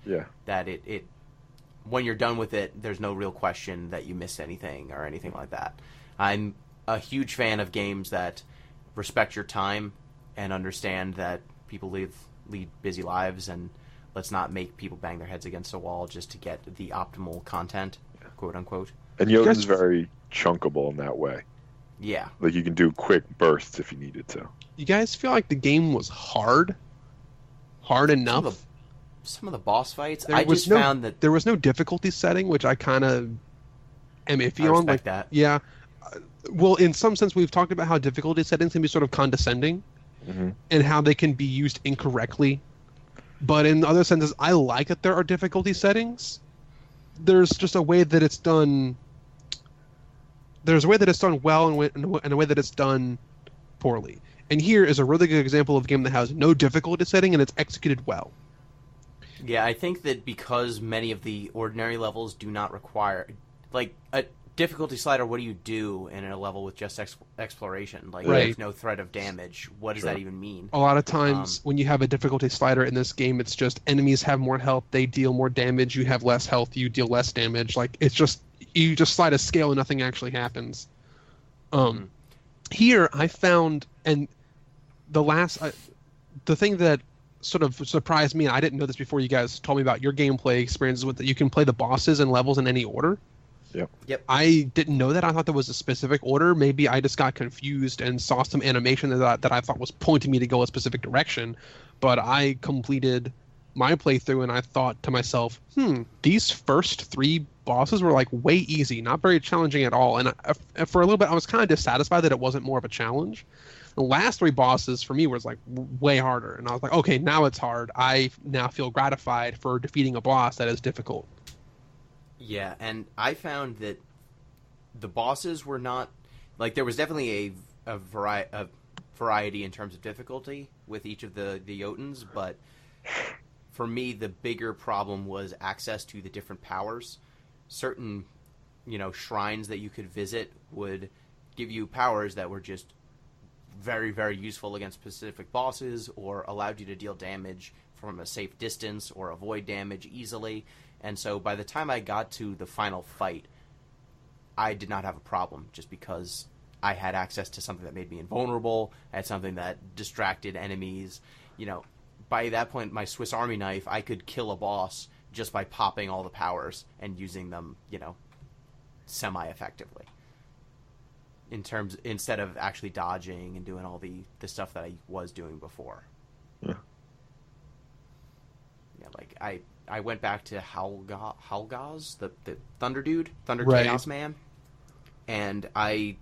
that it when you're done with it, there's no real question that you missed anything or anything like that. I'm a huge fan of games that respect your time and understand that people lead busy lives, and let's not make people bang their heads against a wall just to get the optimal content, quote unquote. And Jotun's very chunkable in that way. Yeah. Like, you can do quick bursts if you needed to. You guys feel like the game was hard enough? Some of the boss fights, found that there was no difficulty setting, which I kind of am iffy on. Like that. Yeah. Well, in some sense, we've talked about how difficulty settings can be sort of condescending, and how they can be used incorrectly. But in other senses, I like that there are difficulty settings. There's just a way that it's done. There's a way that it's done well, and a way that it's done poorly. And here is a really good example of a game that has no difficulty setting, and it's executed well. Yeah, I think that because many of the ordinary levels do not require, like, a difficulty slider, what do you do in a level with just exploration? Like, there's no threat of damage. What does that even mean? A lot of times when you have a difficulty slider in this game, it's just enemies have more health, they deal more damage, you have less health, you deal less damage. Like, it's just, you just slide a scale and nothing actually happens. Here, I found, and the thing that sort of surprised me, and I didn't know this before you guys told me about your gameplay experiences with it, you can play the bosses and levels in any order. Yep. I didn't know that. I thought there was a specific order. Maybe I just got confused and saw some animation that I thought was pointing me to go a specific direction. But I completed my playthrough and I thought to myself, these first 3 bosses were like way easy, not very challenging at all. And for a little bit, I was kind of dissatisfied that it wasn't more of a challenge. The last 3 bosses for me was like way harder. And I was like, okay, now it's hard. I now feel gratified for defeating a boss that is difficult. Yeah, and I found that the bosses were not, like, there was definitely a variety in terms of difficulty with each of the Jotuns, but for me, the bigger problem was access to the different powers. Certain, shrines that you could visit would give you powers that were just very, very useful against specific bosses, or allowed you to deal damage from a safe distance or avoid damage easily. And so by the time I got to the final fight, I did not have a problem, just because I had access to something that made me invulnerable, I had something that distracted enemies. By that point, my Swiss Army knife, I could kill a boss just by popping all the powers and using them, semi-effectively. Instead of actually dodging and doing all the stuff that I was doing before. Yeah. Yeah, like I went back to Halgaz, the Thunder Dude, Thunder Chaos Man, and I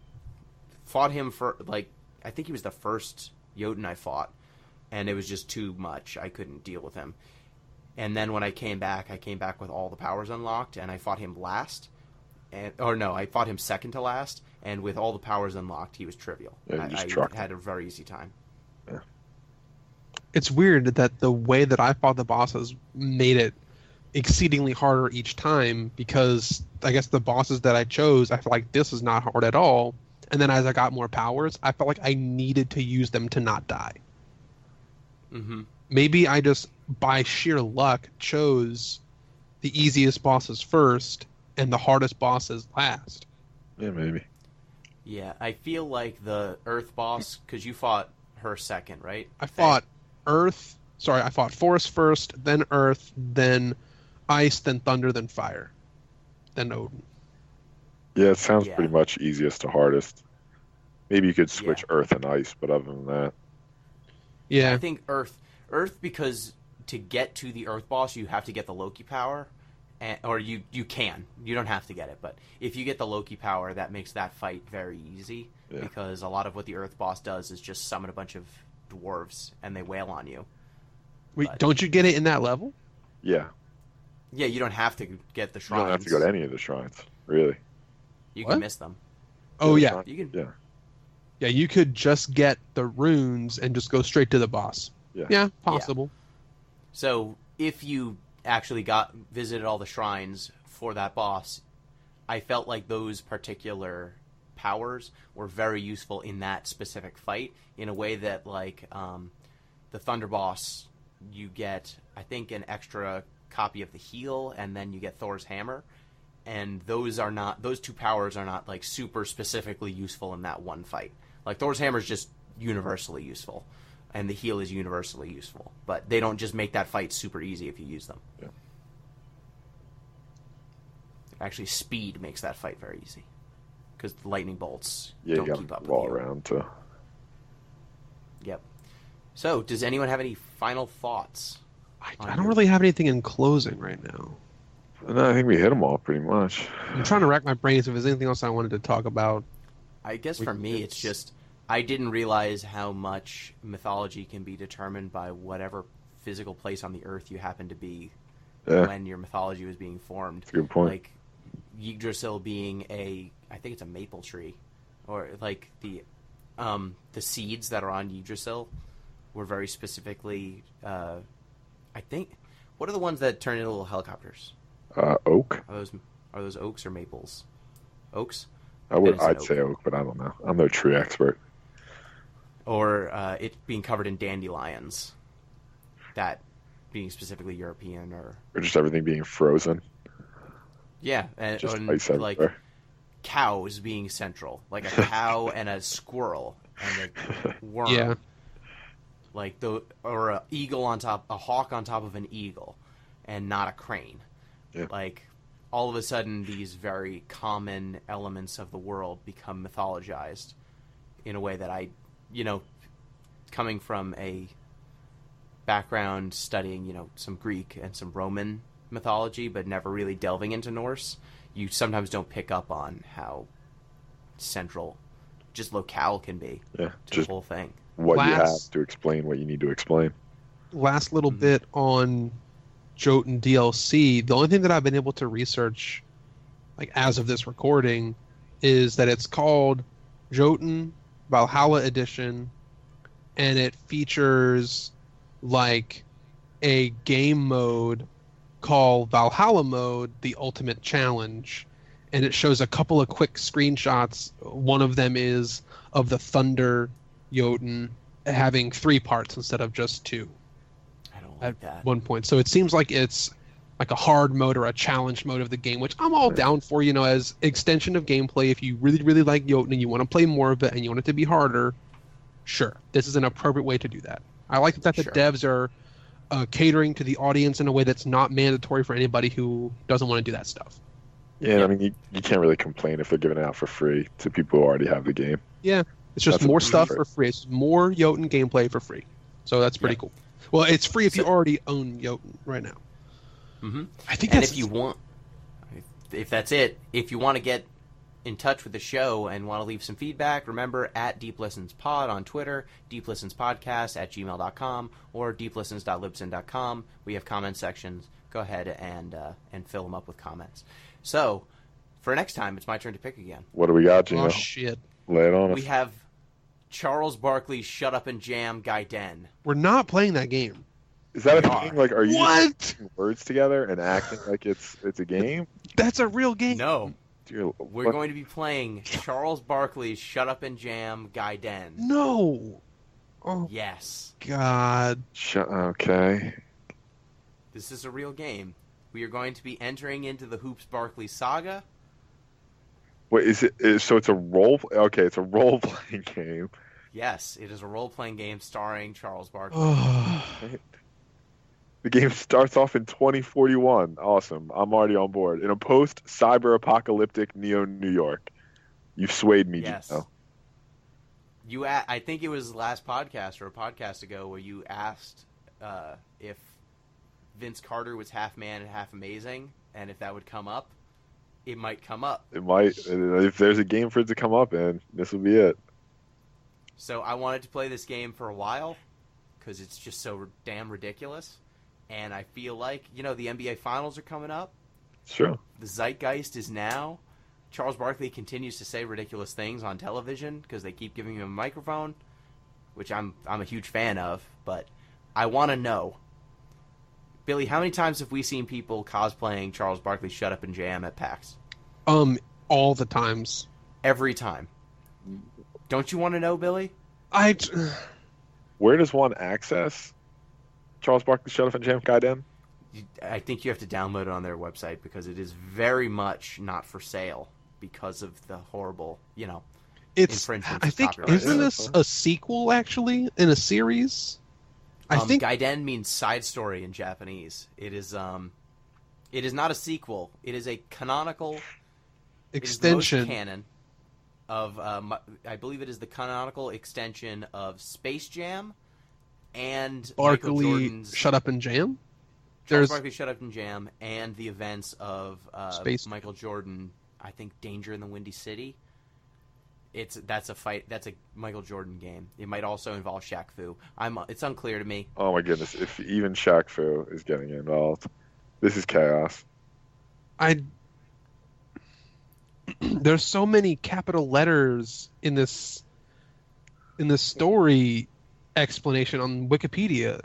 fought him for, like, I think he was the first Jotun I fought, and it was just too much. I couldn't deal with him. And then when I came back with all the powers unlocked, and I fought him last. I fought him second to last, and with all the powers unlocked, he was trivial. Yeah, you just I trucked had a very easy time. Yeah. It's weird that the way that I fought the bosses made it exceedingly harder each time, because I guess the bosses that I chose, I felt like this is not hard at all. And then as I got more powers, I felt like I needed to use them to not die. Mm-hmm. Maybe I just, by sheer luck, chose the easiest bosses first and the hardest bosses last. Yeah, maybe. Yeah, I feel like the Earth boss, because you fought her second, right? I fought Forest first, then Earth, then Ice, then Thunder, then Fire, then Odin. Yeah, it sounds pretty much easiest to hardest. Maybe you could switch Earth and Ice, but other than that. Yeah. I think Earth, because to get to the Earth boss, you have to get the Loki power. Or you can. You don't have to get it, but if you get the Loki power, that makes that fight very easy. Yeah. Because a lot of what the Earth boss does is just summon a bunch of dwarves, and they wail on you. Wait, don't you get it in that level? Yeah. Yeah, you don't have to get the shrines. You don't have to go to any of the shrines, really. You can miss them. Oh, yeah. You can. Yeah. Yeah, you could just get the runes and just go straight to the boss. Yeah, possible. Yeah. So if you actually visited all the shrines for that boss, I felt like those particular powers were very useful in that specific fight, in a way that, like, the Thunder boss, you get, I think, an extra copy of the heal, and then you get Thor's hammer, and those two powers are not, like, super specifically useful in that one fight. Like, Thor's hammer is just universally useful, and the heal is universally useful, but they don't just make that fight super easy if you use them. Yeah. Actually, speed makes that fight very easy, because the lightning bolts don't keep up with you. Around to. Yep. So, does anyone have any final thoughts? I don't really have anything in closing right now. No, I think we hit them all pretty much. I'm trying to rack my brains if there's anything else I wanted to talk about. I guess for me, it's just I didn't realize how much mythology can be determined by whatever physical place on the earth you happen to be when your mythology was being formed. That's a good point. Like Yggdrasil being I think it's a maple tree, or like the seeds that are on Yggdrasil were very specifically, I think, what are the ones that turn into little helicopters? Oak. Are those oaks or maples? Oaks? I'd say oak, but I don't know. I'm no tree expert. Or it being covered in dandelions, that being specifically European, or just everything being frozen. Yeah, and ice like everywhere. Cows being central, like a cow and a squirrel and a worm. Yeah. Like or a hawk on top of an eagle, and not a crane. Yeah. Like, all of a sudden, these very common elements of the world become mythologized in a way that coming from a background studying, some Greek and some Roman mythology, but never really delving into Norse, you sometimes don't pick up on how central just locale can be to the whole thing. What you have to explain what you need to explain. Last little bit on Jotun DLC. The only thing that I've been able to research, like as of this recording, is that it's called Jotun Valhalla Edition, and it features like a game mode called Valhalla Mode, the Ultimate Challenge, and it shows a couple of quick screenshots. One of them is of the Thunder Jotun having 3 parts instead of just 2. I don't like that. One point. So it seems like it's like a hard mode or a challenge mode of the game, which I'm all down for, as extension of gameplay. If you really, really like Jotun and you want to play more of it and you want it to be harder, sure, this is an appropriate way to do that. I like that the devs are catering to the audience in a way that's not mandatory for anybody who doesn't want to do that stuff. Yeah, I mean, you can't really complain if they're giving it out for free to people who already have the game. Yeah, it's just more stuff for free. It's more Jotun gameplay for free. So that's pretty cool. Well, it's free if you already own Jotun right now. Mm-hmm. I think if you want, if that's it, if you want to get in touch with the show and want to leave some feedback, remember at Deep Listens Pod on Twitter, deeplistenspodcast@gmail.com, or deeplistens.libsyn.com. We have comment sections. Go ahead and fill them up with comments. So, For next time, it's my turn to pick again. What do we got, Gino? Oh shit. Lay it on us. We have Charles Barkley's Shut Up and Jam Gaiden. We're not playing that game. Is that We a are. thing? Like, are you What? just putting words together and acting like it's a game? That's a real game. No, Dear, we're going to be playing Charles Barkley's Shut Up and Jam Gaiden. No. Oh Yes, God. Okay. this is a real game. We are going to be entering into the Hoops Barkley saga. Wait, so it's a role? Okay, it's a role playing game. Yes, it is a role-playing game starring Charles Barkley. Oh. The game starts off in 2041. Awesome. I'm already on board. In a post-cyber-apocalyptic New York. You've swayed me, Yes. Gino. I think it was the last podcast or a podcast ago where you asked if Vince Carter was half man and half amazing, and if that would come up. It might come up. It might. If there's a game for it to come up in, this will be it. So I wanted to play this game for a while because it's just so damn ridiculous. And I feel like, the NBA Finals are coming up. Sure. The zeitgeist is now. Charles Barkley continues to say ridiculous things on television because they keep giving him a microphone, which I'm a huge fan of. But I want to know, Billy, how many times have we seen people cosplaying Charles Barkley Shut Up and Jam at PAX? All the times. Every time. Don't you want to know, Billy? Where does one access Charles Barkley Shut Up and Jam Gaiden? I think you have to download it on their website because it is very much not for sale because of the horrible, It's. infringements I of think copyright. isn't this a sequel actually in a series? I think Gaiden means side story in Japanese. It is not a sequel. It is a canonical extension. It is the most canon of I believe it is the canonical extension of Space Jam and Michael Barkley Jordan's Shut Up and Jam. Charles Barkley Shut Up and Jam and the events of Space Michael Jordan. I think Danger in the Windy City. That's a Michael Jordan game. It might also involve Shaq Fu. It's unclear to me. Oh my goodness! If even Shaq Fu is getting involved, this is chaos. There's so many capital letters in this story explanation on Wikipedia.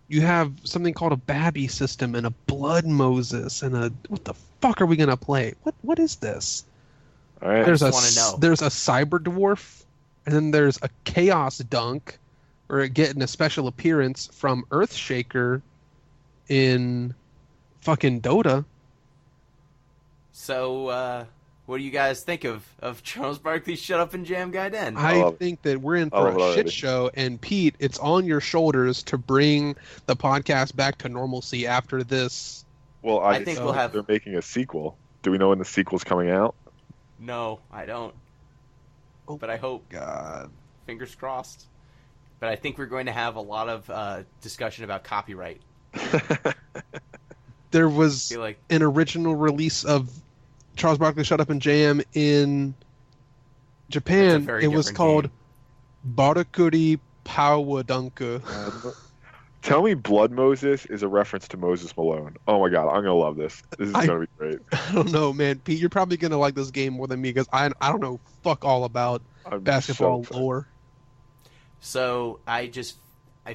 You have something called a Babby system and a Blood Moses and what the fuck are we gonna play? What is this? All right. There's just wanna know. There's a cyber dwarf, and then there's a chaos dunk, or getting a special appearance from Earthshaker in fucking Dota. So, what do you guys think of Charles Barkley's Shut Up and Jam Gaiden? I think that we're in for love it a shit already. show, and Pete, it's on your shoulders to bring the podcast back to normalcy after this. Well, I think we'll have. They're making a sequel. Do we know when the sequel's coming out? No, I don't. Oh, But I hope. God. Fingers crossed. But I think we're going to have a lot of discussion about copyright. There I was feel like an original release of Charles Barkley Shut Up and Jam in Japan. That's a very It was different called game. Barakuri Pawadanka. Tell me Blood Moses is a reference to Moses Malone. Oh my god, I'm gonna love this. This is gonna be great. I don't know, man. Pete, you're probably going to like this game more than me because I don't know fuck all about I'm basketball so lore. So I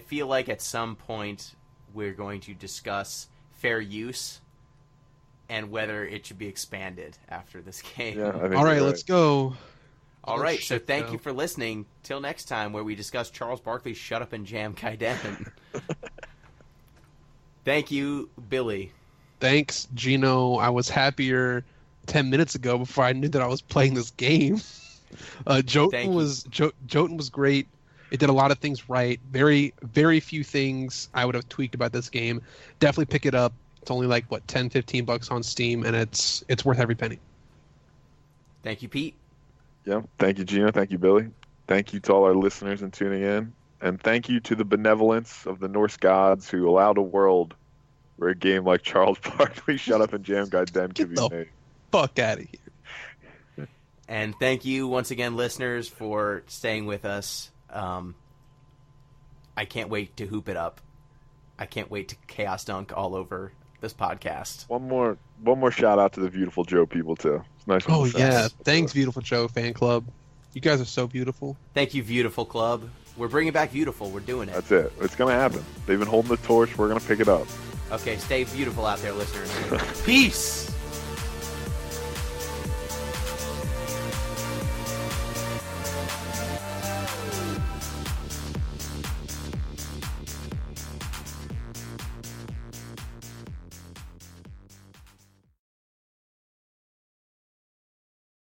feel like at some point we're going to discuss fair use and whether it should be expanded after this game. Yeah, I think All right, you're let's go. All right, so shit, thank no. you for listening. Till next time, where we discuss Charles Barkley's Shut Up and Jam Gaiden. Thank you, Billy. Thanks, Gino. I was happier 10 minutes ago before I knew that I was playing this game. Jotun Thank you. Jotun was great. It did a lot of things right. Very, very few things I would have tweaked about this game. Definitely pick it up. It's only like, what, 10, 15 bucks on Steam, and it's worth every penny. Thank you, Pete. Yeah, thank you, Gino. Thank you, Billy. Thank you to all our listeners and tuning in. And thank you to the benevolence of the Norse gods who allowed a world where a game like Charles Barkley Shut Up and Jam Gaiden could be the- made. Fuck out of here. And thank you once again, listeners, for staying with us. I can't wait to hoop it up. I can't wait to chaos dunk all over this podcast. One more shout out to the Beautiful Joe people too. It's nice. Oh yeah, thanks, Beautiful Joe fan club. You guys are so beautiful. Thank you, Beautiful Club. We're bringing back Beautiful. We're doing it. That's it. It's gonna happen. They've been holding the torch. We're gonna pick it up. Okay, stay beautiful out there, listeners. Peace.